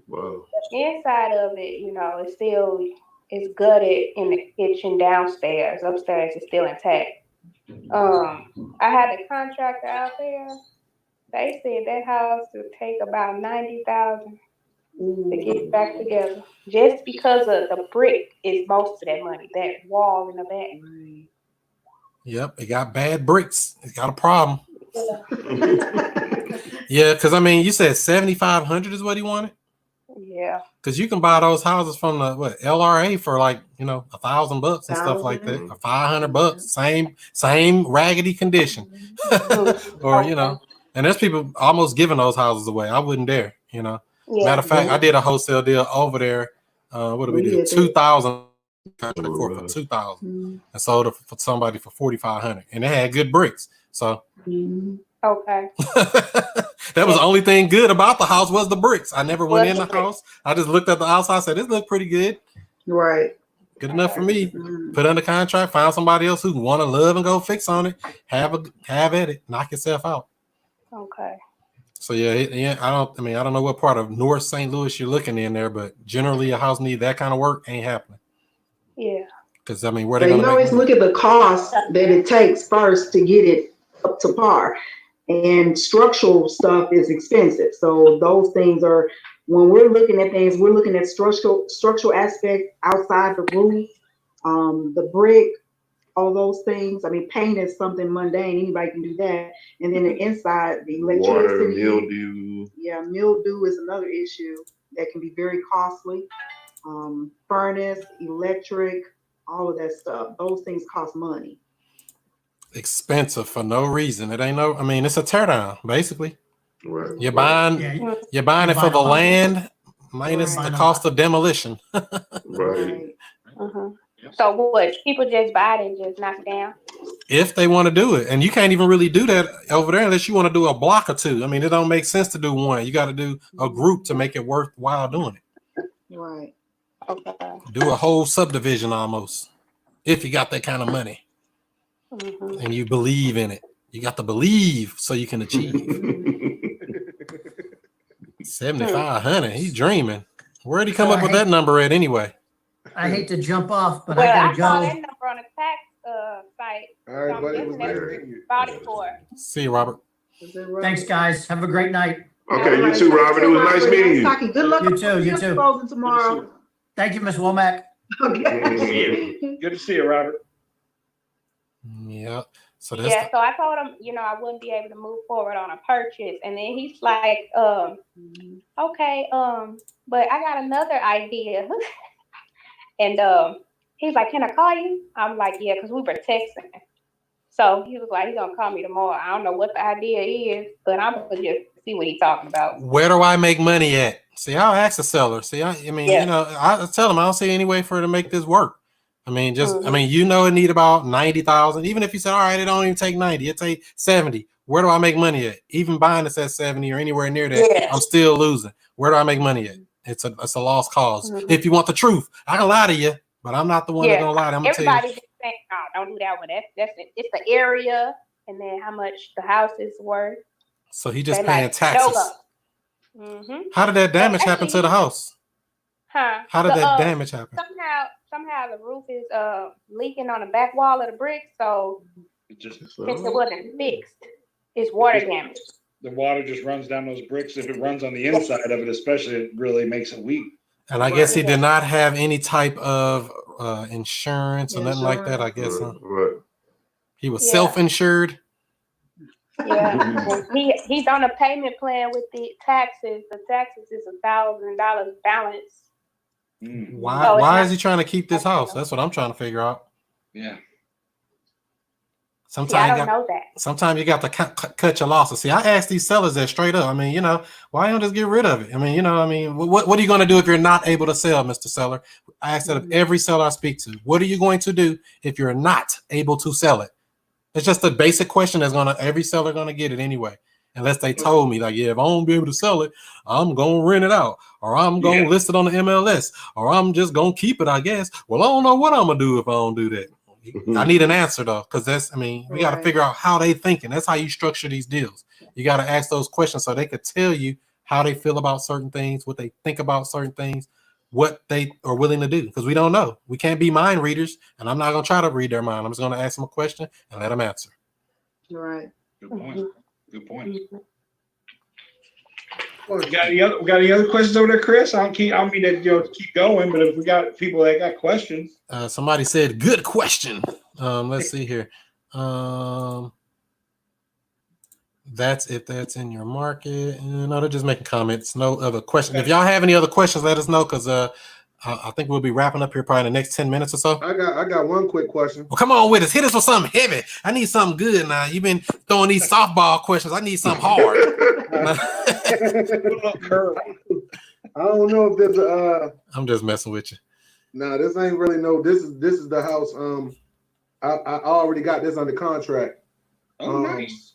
Wow. The inside of it, it's still is gutted in the kitchen downstairs. Upstairs is still intact. I had the contractor out there. They said that house would take about $90,000 to get it back together, just because of the brick is most of that money. That wall in the back. Yep, it got bad bricks. It's got a problem. Yeah, because you said 7,500 is what he wanted. Yeah. Because you can buy those houses from the LRA for like $1,000 and stuff like that, or $500. Same raggedy condition, or and there's people almost giving those houses away. I wouldn't dare. Yeah. Matter of fact, I did a wholesale deal over there. What did we do? 2,000 for 2,000, and sold it for somebody for 4,500, and they had good bricks. So. Okay. That was the only thing good about the house was the bricks. I never went in the house. I just looked at the outside, said this looked pretty good. Right. Good enough for me. Put under contract, find somebody else who want to love and go fix on it. Have at it. Knock yourself out. Okay. So yeah. I don't know what part of North St. Louis you're looking in there, but generally a house need that kind of work ain't happening. Yeah. Because where So they you always look at the cost that it takes first to get it up to par. And structural stuff is expensive. So those things are, when we're looking at things, we're looking at structural aspect outside the roof, the brick, all those things. Paint is something mundane. Anybody can do that. And then the inside, the electricity. Water, mildew. Yeah, mildew is another issue that can be very costly. Furnace, electric, all of that stuff. Those things cost money. Expensive for no reason. It ain't it's a teardown, basically. Right. You're buying it for the land minus the cost of demolition. Right. So what? People just buy it and just knock it down? If they want to do it. And you can't even really do that over there unless you want to do a block or two. It don't make sense to do one. You got to do a group to make it worthwhile doing it. Right. Okay. Do a whole subdivision almost. If you got that kind of money. And you believe in it. You got to believe so you can achieve. 7,500. He's dreaming. Where'd he come up with that number at anyway? I hate to jump off, but I gotta go. saw that number on the tax site. All right, buddy. It was nice meeting you. Bought it for. See you, Robert. Thanks, guys. Have a great night. Okay, you too, Robert. It was nice meeting you. Good luck. You too. You too. Closing tomorrow. Thank you, Miss Womack. Okay. Good to see you, Robert. Yeah. So So I told him, I wouldn't be able to move forward on a purchase. And then he's like, okay, but I got another idea. And he's like, "Can I call you?" I'm like, "Yeah," because we were texting. So he was like, "He's gonna call me tomorrow." I don't know what the idea is, but I'm gonna just see what he's talking about. Where do I make money at? See, I'll ask the seller. See, I mean, Yeah. you know, I tell them I don't see any way for her to make this work. I mean, I mean, you know, it need about 90,000. Even if you said, all right, it don't even take 90, it take 70. Where do I make money at? Even buying this at 70 or anywhere near that, I'm still losing. Where do I make money at? It's a lost cause. If you want the truth, I can lie to you, but I'm not the one that's gonna lie. I'm gonna tell you. Everybody's saying, "No, don't do that one." That's it. It's the area, and then how much the house is worth. So he just paying taxes. How did that damage happen to the house? Huh? How did that damage happen? Somehow the roof is leaking on the back wall of the brick, so since it wasn't fixed, it's water damage. The water just runs down those bricks. If it runs on the inside of it, especially, it really makes it weak. And I guess he did not have any type of insurance or nothing like that. I guess he was self-insured. Yeah, he's on a payment plan with the taxes. The taxes is $1,000 balance. Why is he trying to keep this house? That's what I'm trying to figure out. Yeah. Sometimes you got to cut your losses. See, I ask these sellers that straight up. I mean, you know, why don't just get rid of it? I mean, you know, what are you going to do if you're not able to sell, Mr. Seller? I ask that of every seller I speak to. What are you going to do if you're not able to sell it? It's just a basic question that's every seller gonna get it anyway. Unless they told me, like, yeah, if I won't be able to sell it, I'm gonna rent it out, or I'm gonna list it on the MLS, or I'm just gonna keep it, I guess. Well, I don't know what I'm gonna do if I don't do that. I need an answer though, because we got to figure out how they thinking. That's how you structure these deals. You got to ask those questions so they could tell you how they feel about certain things, what they think about certain things, what they are willing to do, because we don't know. We can't be mind readers, and I'm not going to try to read their mind. I'm just going to ask them a question and let them answer. Right. Good point. Good point. Well, we got any other questions over there, Chris? I don't mean to keep going, but if we got people that got questions. Somebody said, good question. Let's see here. That's if that's in your market. No, they're just making comments. No other questions. If y'all have any other questions, let us know, because I think we'll be wrapping up here probably in the next 10 minutes or so. I got one quick question. Well, come on with us. Hit us with something heavy. I need something good now. You've been throwing these softball questions. I need something hard. I don't know if there's a. I'm just messing with you. No, this ain't really no. This is the house. I already got this under contract. Oh, nice.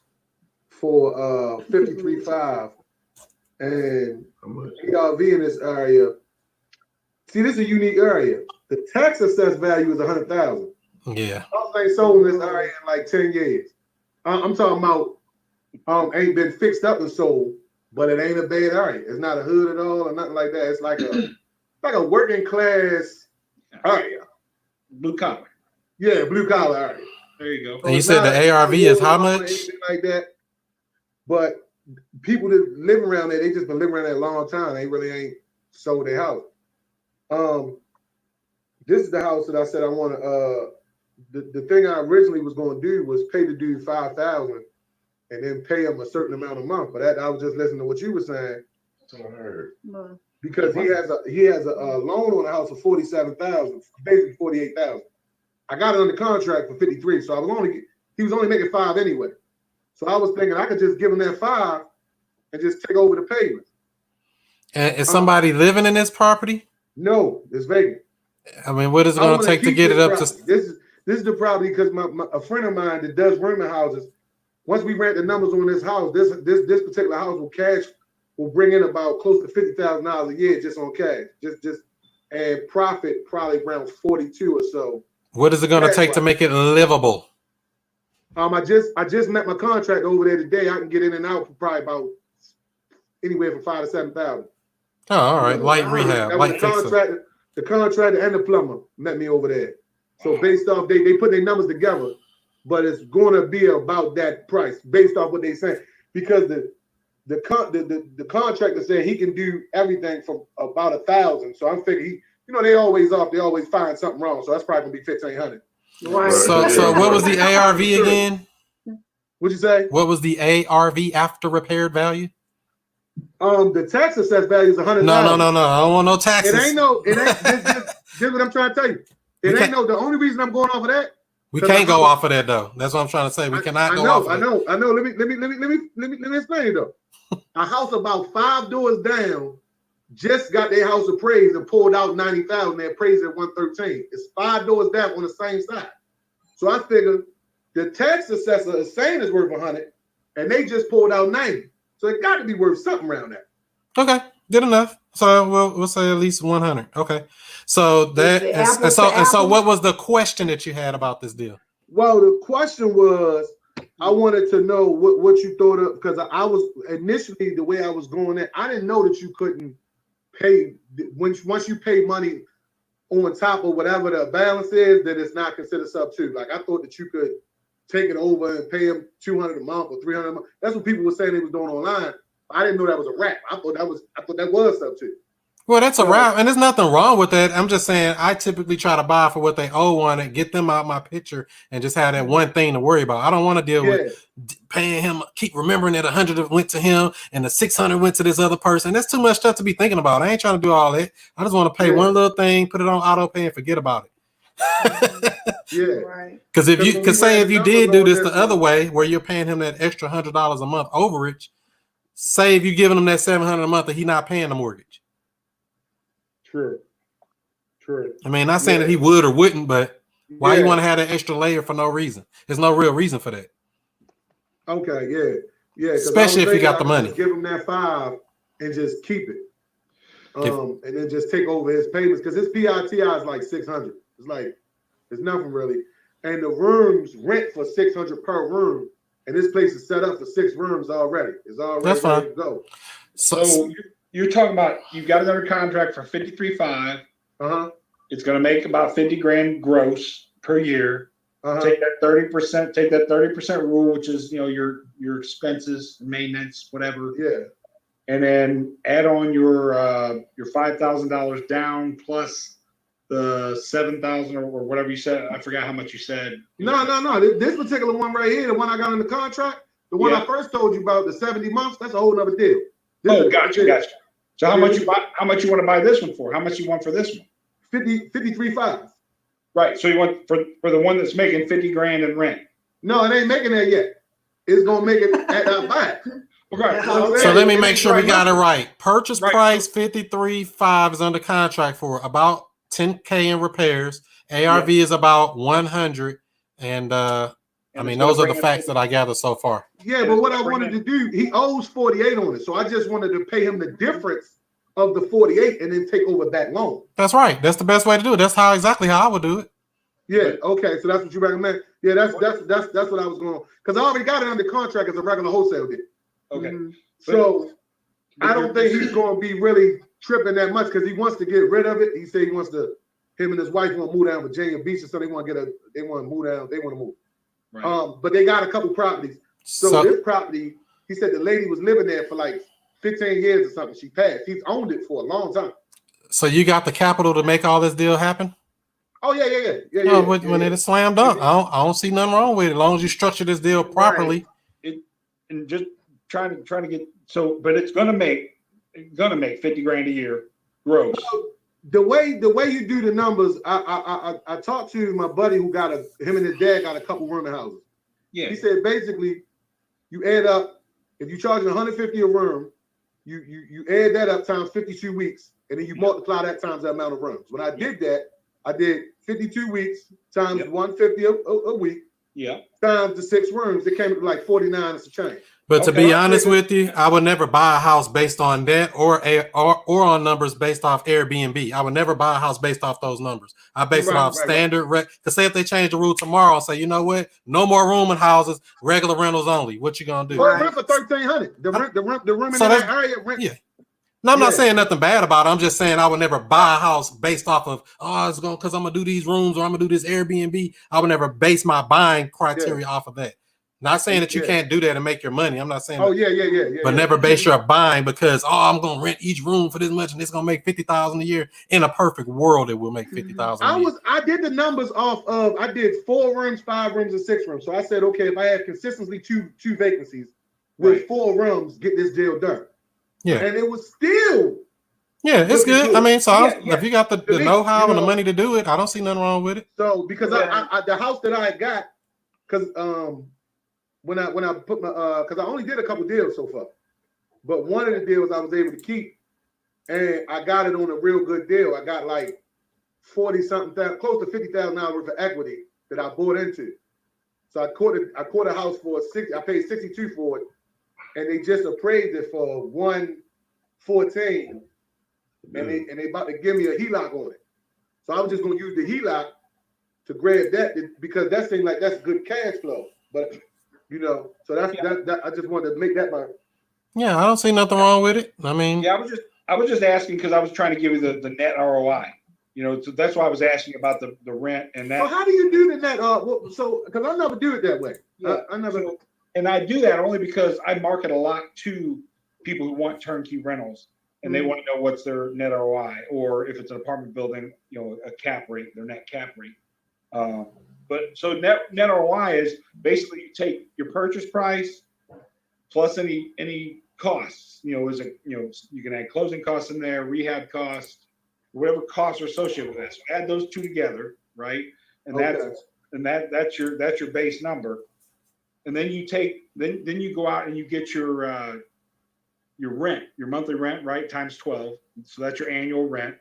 For $53,500, and ARV in this area. See, this is a unique area. The tax assessed value is $100,000. Yeah. House ain't sold in this area in like 10 years. I'm talking about ain't been fixed up and sold, but it ain't a bad area. It's not a hood at all or nothing like that. It's like a working class area. Blue collar. Yeah, blue collar area. There you go. And you said the ARV is how much? Like that. But people that live around there, they just been living around there a long time. They really ain't sold their house. This is the house that I said I want to. The thing I originally was going to do was pay the dude $5,000 and then pay him a certain amount a month. But that I was just listening to what you were saying. That's what I heard. Because he has a loan on the house of $47,000, basically $48,000. I got it under contract for $53,000, so he was only making $5,000 anyway. So I was thinking I could just give him that $5,000 and just take over the payment. And is somebody living in this property? No, it's vacant. I mean, what is it going to take to get it up to? This is the property because a friend of mine that does rooming houses. Once we ran the numbers on this house, this particular house will bring in about close to $50,000 a year just on cash, just and profit probably around 42 or so. What is it going to take to make it livable? I just met my contract over there today. I can get in and out for probably about anywhere from $5,000 to $7,000. Oh, all right, light rehab, light fixer. The contractor and the plumber met me over there. So based off they put their numbers together, but it's going to be about that price based off what they saying, because the contractor said he can do everything from about $1,000. So I'm figuring they always find something wrong. So that's probably gonna be $1,500. Right. So what was the ARV again? What'd you say? What was the ARV after repaired value? The tax assessed value is $100,000. No. I don't want no taxes. It ain't this what I'm trying to tell you. The only reason I'm going off of that. We can't go off of that though. That's what I'm trying to say. We cannot go off of that. I know. Let me explain it though. A house about 5 doors down just got their house appraised and pulled out 90,000. They appraised at 113. It's 5 doors down on the same side. So I figured the tax assessor is saying it's worth 100, and they just pulled out 90. So it got to be worth something around that. Okay, good enough. So we'll say at least 100. Okay. So that so what was the question that you had about this deal? Well, the question was, I wanted to know what you thought of, because I was initially, the way I was going in, I didn't know that you couldn't pay once you pay money on top of whatever the balance is, that it's not considered sub two. Like I thought that you could take it over and pay them $200 a month or $300 a month. That's what people were saying they was doing online. I didn't know that was a wrap. I thought that was sub two. Well, that's a wrap, and there's nothing wrong with that. I'm just saying I typically try to buy for what they owe on it, get them out my picture, and just have that one thing to worry about. I don't want to deal with paying him, keep remembering that 100 went to him and the 600 went to this other person. That's too much stuff to be thinking about. I ain't trying to do all that. I just want to pay one little thing, put it on auto pay, and forget about it. Right. Because if you did do this the other way, where you're paying him that extra $100 a month overage, say if you giving him that $700 a month and he not paying the mortgage. True. I mean, not saying that he would or wouldn't, but why you want to have that extra layer for no reason? There's no real reason for that. Okay, yeah. Especially if you got the money. Give him that 5 and just keep it, and then just take over his payments, because his PITI is like 600. It's like it's nothing really, and the rooms rent for 600 per room, and this place is set up for 6 rooms already. It's already That's fine. ready to go. So you're talking about you've got it under contract for $53,500. It's going to make about $50,000 gross per year. Take that 30%. Take that 30% rule, which is your expenses, maintenance, whatever. Yeah. And then add on your $5,000 down plus the $7,000 or whatever you said. I forgot how much you said. No. This particular one right here, the one I got in the contract, the one I first told you about, the 70 months, that's a whole nother deal. Gotcha. So how much you want to buy this one for? How much you want for this one? $53,500. Right. So you want for the one that's making $50,000 in rent? No, it ain't making that yet. It's gonna make it at that back. Right. So let me make sure we got it right. Purchase price $53,500 is under contract for about $10K in repairs. ARV is about 100, and I mean those are the facts that I gather so far. Yeah, but what I wanted to do, he owes 48 on it, so I just wanted to pay him the difference of the 48 and then take over that loan. That's right. That's the best way to do it. That's exactly how I would do it. Yeah. Okay. So that's what you recommend. Yeah. That's what I was going, because I already got it under contract as a regular wholesale deal. Okay. So I don't think he's going to be really tripping that much, because he wants to get rid of it. He said him and his wife want to move down Virginia Beach, so they want to move down. They want to move. Right. But they got a couple properties. So this property, he said the lady was living there for like 15 years or something. She passed. He's owned it for a long time. So you got the capital to make all this deal happen? Oh yeah. When it is slam dunk, I don't see nothing wrong with it, as long as you structure this deal properly. Right. And just trying to get but it's gonna make $50,000 a year gross. The way you do the numbers, I talked to my buddy who him and his dad got a couple rooming houses. Yeah. He said basically you add up, if you're charging $150 a room, you add that up times 52 weeks, and then you multiply that times the amount of rooms. When I did that, I did 52 weeks times 150 a week. Yeah. Times the 6 rooms, it came to like 49 and some change. But to be honest with you, I would never buy a house based on that or on numbers based off Airbnb. I would never buy a house based off those numbers. I base it off standard rent. Because say if they change the rule tomorrow and say, you know what, no more room in houses, regular rentals only. What you gonna do? Well, rent for $1,300. The room in that area rent. Yeah. No, I'm not saying nothing bad about it. I'm just saying I would never buy a house based off of, because I'm gonna do these rooms or I'm gonna do this Airbnb. I would never base my buying criteria off of that. Not saying that you can't do that and make your money. I'm not saying. But never base your buying because I'm gonna rent each room for this much and it's gonna make $50,000 a year. In a perfect world, it will make $50,000. I did the numbers off of. I did 4 rooms, 5 rooms, and 6 rooms. So I said, okay, if I have consistently two vacancies with 4 rooms, get this deal done. Yeah. And it was still. Yeah, it's good. I mean, so if you got the To me, know-how you and the know, money to do it, I don't see nothing wrong with it. So because I the house that I got, because when I put my because I only did a couple deals so far, but one of the deals I was able to keep, and I got it on a real good deal. I got like 40-something thousand, close to $50,000 worth of equity that I bought into. So I caught a house for 60. I paid 62 for it, and they just appraised it for 114, and they about to give me a HELOC on it. So I was just gonna use the HELOC to grab that because that seemed like that's good cash flow. But you know, so that's that. I just wanted to make that my. Yeah, I don't see nothing wrong with it. I mean, yeah, I was just asking because I was trying to give you the net ROI. You know, so that's why I was asking about the rent and that. So how do you do the net? So because I never do it that way. Yeah, I never. And I do that only because I market a lot to people who want turnkey rentals, and they want to know what's their net ROI, or if it's an apartment building, you know, a cap rate, their net cap rate. But so net ROI is basically you take your purchase price plus any costs. You know, you can add closing costs in there, rehab costs, whatever costs are associated with that. So add those two together, right? And that's your base number. And then you take then you go out and you get your rent, your monthly rent, right, times 12. So that's your annual rent.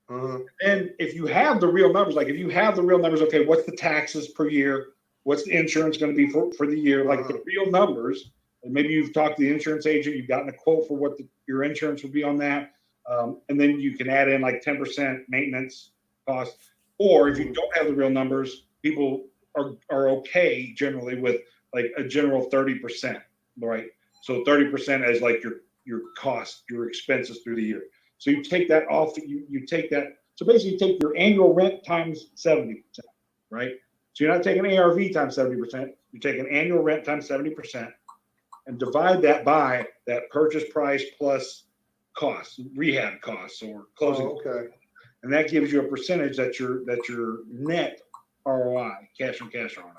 And if you have the real numbers, okay, what's the taxes per year? What's the insurance going to be for the year? Like the real numbers. And maybe you've talked to the insurance agent, you've gotten a quote for what your insurance will be on that. And then you can add in like 10% maintenance costs. Or if you don't have the real numbers, people are okay generally with like a general 30%, right? So 30% as like your cost, your expenses through the year. So you take that off, you take that. So basically you take your annual rent times 70%, right? So you're not taking ARV times 70%, you're taking annual rent times 70% and divide that by that purchase price plus costs, rehab costs or closing. Okay. And that gives you a percentage that your net ROI, cash on cash ROI.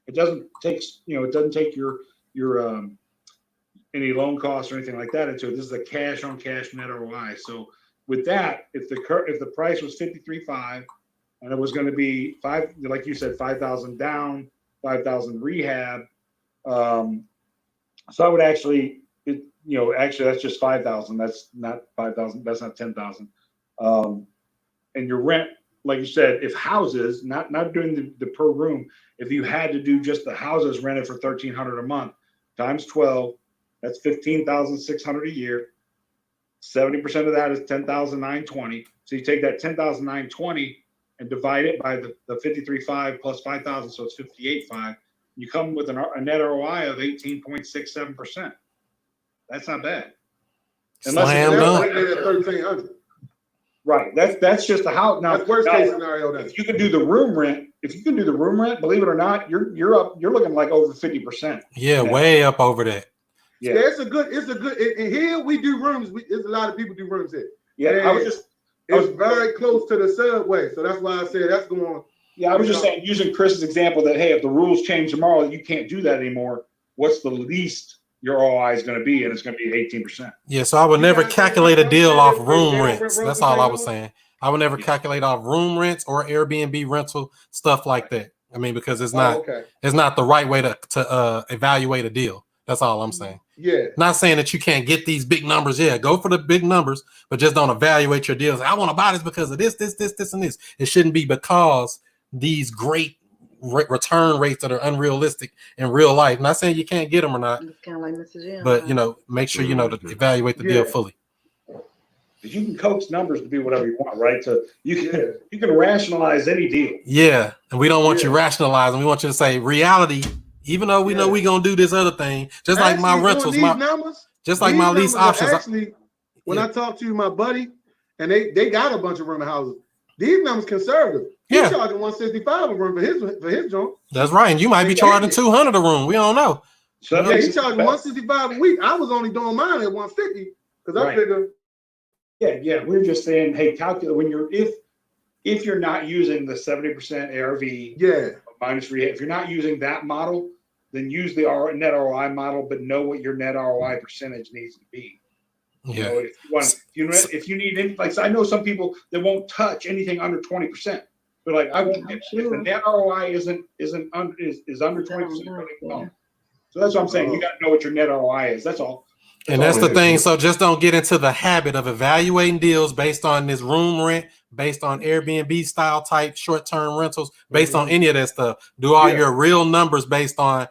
It doesn't take your any loan costs or anything like that into it. This is a cash on cash net ROI. So with that, if the price was 53.5 and it was going to be like you said, 5,000 down, 5,000 rehab. So I would actually that's just 5,000. That's not 5,000. That's not 10,000. And your rent, like you said, if houses, not doing the per room, if you had to do just the houses rented for $1,300 a month times 12, that's $15,600 a year. 70% of that is $10,920. So you take that $10,920 and divide it by the 53.5 plus 5,000, so it's 58.5. You come with a net ROI of 18.67%. That's not bad. Slam dunk. At 1,300. Right. That's just the house. Now, that's worst case scenario. Then. If you can do the room rent, believe it or not, you're looking like over 50%. Yeah, way up over that. Yeah, it's a good. And here we do rooms. There's a lot of people do rooms here. Yeah, and it's very close to the subway, so that's why I said that's going. Yeah, I was just saying, using Chris's example that hey, if the rules change tomorrow, you can't do that anymore. What's the least your ROI is going to be? And it's going to be 18%. Yeah, so I would never calculate a deal off room rents. That's all I was saying. I would never calculate off room rents or Airbnb rental stuff like that. I mean, because it's not the right way to evaluate a deal. That's all I'm saying. Yeah. Not saying that you can't get these big numbers. Yeah, go for the big numbers, but just don't evaluate your deals. I want to buy this because of this, and this. It shouldn't be because these great return rates that are unrealistic in real life. Not saying you can't get them or not. It's kind of like Mr. Jim. But, make sure you know to evaluate the deal fully. You can coax numbers to be whatever you want, right? So you can rationalize any deal. Yeah, and we don't want you rationalizing. We want you to say reality. Even though we know we're gonna do this other thing, just like my rentals, just like my lease options. Actually, when I talked to my buddy, and they got a bunch of rental houses, these numbers conservative. He's charging $165 a room for his joint. That's right, and you might be charging $200 a room. We don't know. So he's charging $165 a week. I was only doing mine at $150 because I figured. Yeah. We're just saying, hey, calculate when if you're not using the 70% ARV, minus rehab. If you're not using that model, then use the net ROI model, but know what your net ROI percentage needs to be. Yeah. know, if you need any, like, I know some people that won't touch anything under 20%. But like, I won't, if the net ROI is under 20%. So that's what I'm saying. You got to know what your net ROI is. That's all. And that's the thing. So just don't get into the habit of evaluating deals based on this room rent, based on Airbnb style type short-term rentals, based on any of that stuff. Do all your real numbers based on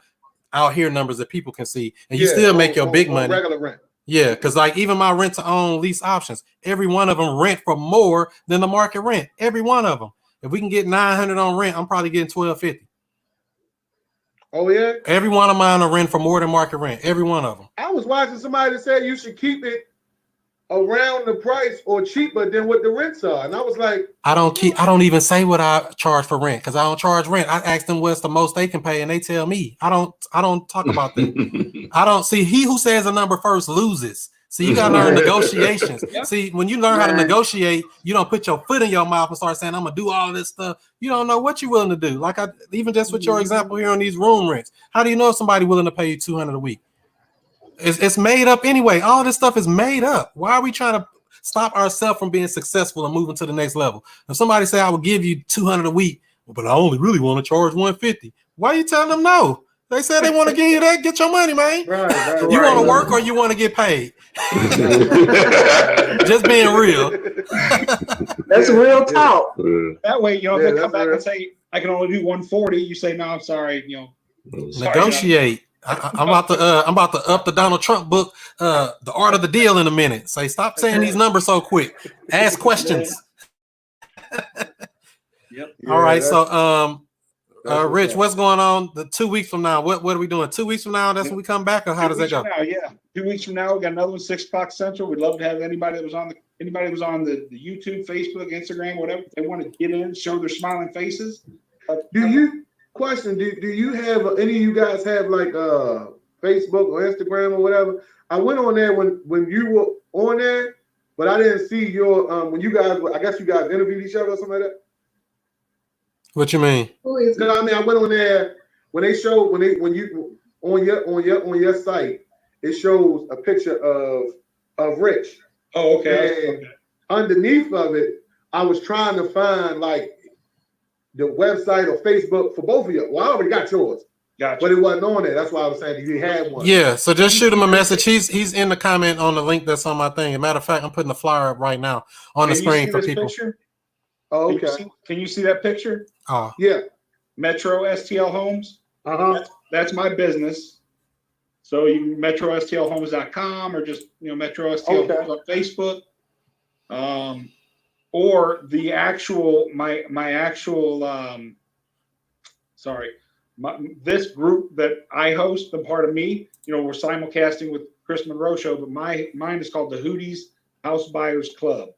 out here numbers that people can see, and you still make your big money. Regular rent. Yeah, because like even my rent to own lease options, every one of them rent for more than the market rent. Every one of them. If we can get 900 on rent, I'm probably getting 1250. Oh yeah. Every one of mine are rent for more than market rent. Every one of them. I was watching somebody that said you should keep it around the price or cheaper than what the rents are, and I was like, I don't even say what I charge for rent because I don't charge rent. I ask them what's the most they can pay, and they tell me. I don't talk about that. I don't see. He who says a number first loses. See, you gotta learn negotiations. See, when you learn how to negotiate, you don't put your foot in your mouth and start saying, I'm gonna do all this stuff. You don't know what you're willing to do. Like even just with your example here on these room rents, how do you know if somebody willing to pay you $200 a week? It's made up anyway. All this stuff is made up. Why are we trying to stop ourselves from being successful and moving to the next level? If somebody say I will give you $200 a week, but I only really want to charge $150, why are you telling them no? They said they want to give you that. Get your money, man. You want to work or you want to get paid? Just being real. That's real talk. That way, if they come back and say I can only do 140, you say no, I'm sorry. Negotiate. I'm about to up the Donald Trump book, The Art of the Deal, in a minute. Say stop saying these numbers so quick. Ask questions. All right, so Rich, what's going on? The 2 weeks from now, what are we doing? 2 weeks from now, that's when we come back, or how does that go? 2 weeks from now, we got another one, 6 o'clock Central. We'd love to have anybody that was on the YouTube, Facebook, Instagram, whatever. If they want to get in, show their smiling faces. Do you have any of you guys have like Facebook or Instagram or whatever? I went on there when you were on there, but I didn't see your when you guys. I guess you guys interviewed each other or something like that. What you mean? No, I mean I went on there when you on your site, it shows a picture of Rich. Oh, okay. And underneath of it, I was trying to find like the website or Facebook for both of you. Well, I already got yours. Gotcha. But it wasn't on there. That's why I was saying you had one. Yeah, so just shoot him a message. He's in the comment on the link that's on my thing. As a matter of fact, I'm putting the flyer up right now on the screen for people. Picture? Oh, okay. Can you see that picture? Oh. Yeah. Metro STL Homes. Uh-huh. That's my business. So you can metrostlhomes.com or just Metro STL Homes on Facebook. Or the actual this group that I host, the part of me, we're simulcasting with Chris Monroe show, but mine is called the Hooties House Buyers Club.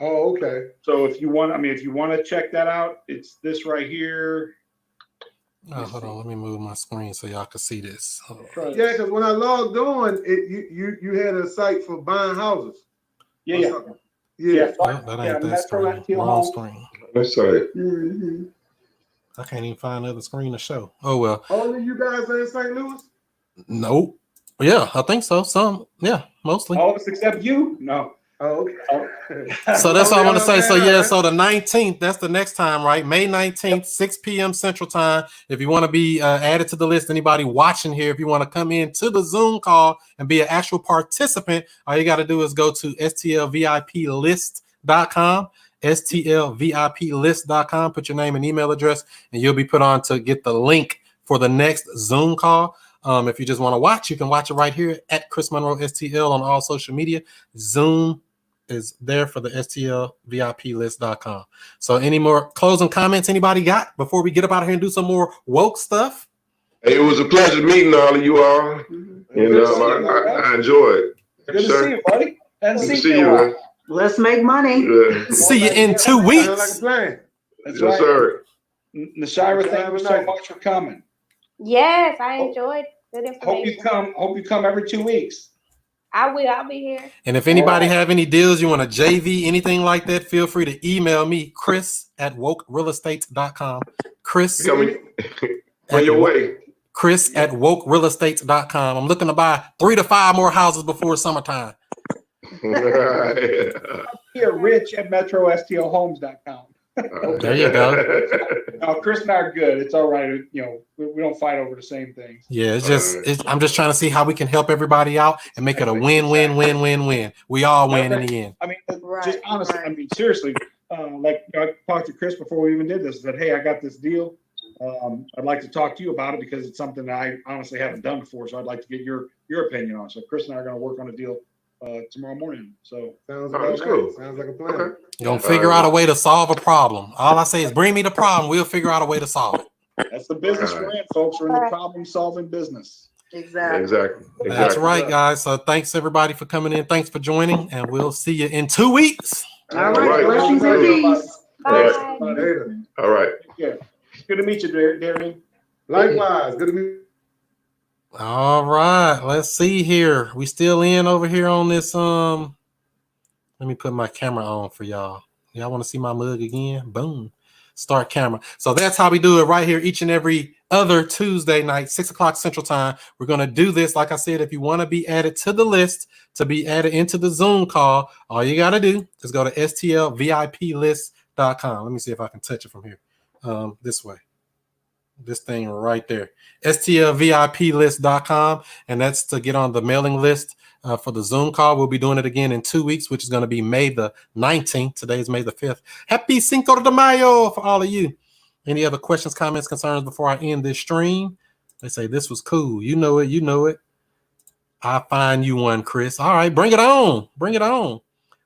Oh, okay. So if you want to check that out, it's this right here. Oh, hold on, let me move my screen so y'all can see this. Yeah, because when I logged on, you had a site for buying houses. Yeah. That ain't that screen. Wrong screen. That's right. Mm-hmm. I can't even find another screen to show. Oh well. All of you guys are in St. Louis? Nope. Yeah, I think so. Some, yeah, mostly. All of us except you? No. Oh, okay. So that's all I want to say. So yeah, so the 19th, that's the next time, right? May 19th, 6 p.m. Central Time. If you want to be added to the list, anybody watching here, if you want to come in to the Zoom call and be an actual participant, all you got to do is go to stlviplist.com, stlviplist.com, put your name and email address, and you'll be put on to get the link for the next Zoom call. If you just want to watch, you can watch it right here at Chris Monroe STL on all social media. Zoom is there for the stlviplist.com. So any more closing comments anybody got before we get up out of here and do some more woke stuff? Hey, it was a pleasure meeting all of you all. Mm-hmm. I enjoyed it. Good to see you, buddy. Good to see you, man. Let's make money. Yeah. See you in 2 weeks. That's yes, right. Sir. Nashira, thank you so much for coming. Yes, I enjoyed good information. Hope you come every 2 weeks. I will. I'll be here. And if anybody have any deals you want to JV, anything like that, feel free to email me, Chris@wokerealestate.com. Chris Coming on your way. Chris@wokerealestate.com. I'm looking to buy 3 to 5 more houses before summertime. Here, Rich at MetroSTLHomes.com. There you go. No, Chris and I are good. It's all right. You know, we don't fight over the same things. Yeah, I'm just trying to see how we can help everybody out and make it a win-win-win-win-win. We all win in the end. I mean, just honestly, I mean, seriously, like, you know, I talked to Chris before we even did this, said, hey, I got this deal. I'd like to talk to you about it because it's something that I honestly haven't done before. So I'd like to get your opinion on it. So Chris and I are going to work on a deal tomorrow morning. So Sounds cool. Sounds like a plan. Okay. You're going to figure out a way to solve a problem. All I say is bring me the problem. We'll figure out a way to solve it. That's the business we're in, folks. We're in the problem-solving business. Exactly. That's right, guys. So thanks, everybody, for coming in. Thanks for joining, and we'll see you in 2 weeks. All right. Blessings and peace. Bye. Later. All right. Yeah. Good to meet you, Darian. Likewise. Good to meet you. All right. Let's see here. We still in over here on this. Let me put my camera on for y'all. Y'all want to see my mug again? Boom. Start camera. So that's how we do it right here each and every other Tuesday night, 6 o'clock Central Time. We're going to do this. Like I said, if you want to be added to the list, to be added into the Zoom call, all you got to do is go to stlviplist.com. Let me see if I can touch it from here. This way. This thing right there. stlviplist.com. And that's to get on the mailing list for the Zoom call. We'll be doing it again in 2 weeks, which is going to be May the 19th. Today is May the 5th. Happy Cinco de Mayo for all of you. Any other questions, comments, concerns before I end this stream? They say this was cool. You know it. You know it. I'll find you one, Chris. All right, bring it on. Bring it on.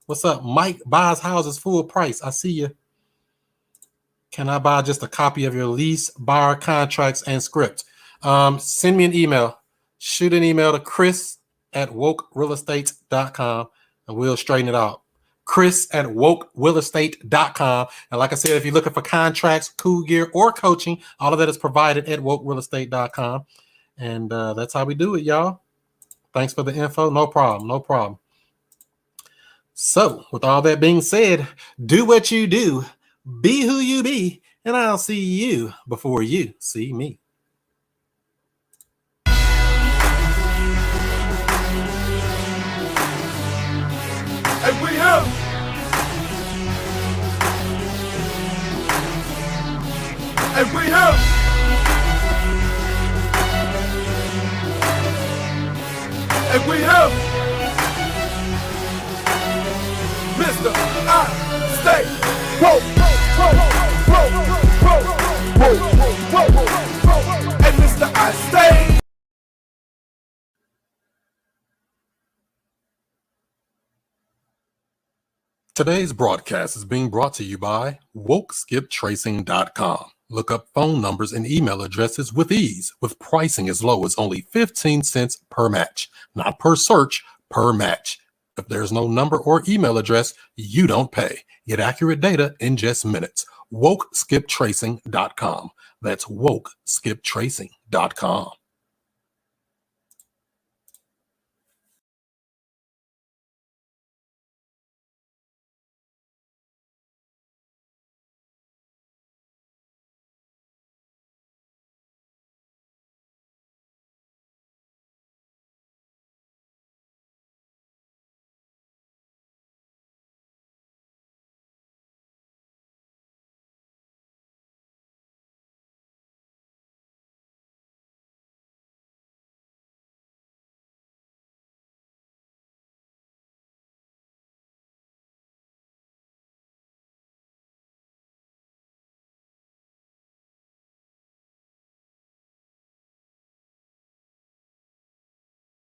What's up? Mike buys houses full price. I see you. Can I buy just a copy of your lease, buyer contracts, and script? Send me an email. Shoot an email to chris@wokerealestate.com and we'll straighten it out. chris@wokerealestate.com. And like I said, if you're looking for contracts, cool gear, or coaching, all of that is provided at wokerealestate.com. And that's how we do it, y'all. Thanks for the info. No problem. No problem. So with all that being said, do what you do. Be who you be, and I'll see you before you see me. And we out. And we out. And we out. Mr. I stay woke. And Mr. I stay. Today's broadcast is being brought to you by WokeSkipTracing.com. Look up phone numbers and email addresses with ease, with pricing as low as only 15 cents per match, not per search, per match. If there's no number or email address, you don't pay. Get accurate data in just minutes. WokeSkipTracing.com. That's WokeSkipTracing.com.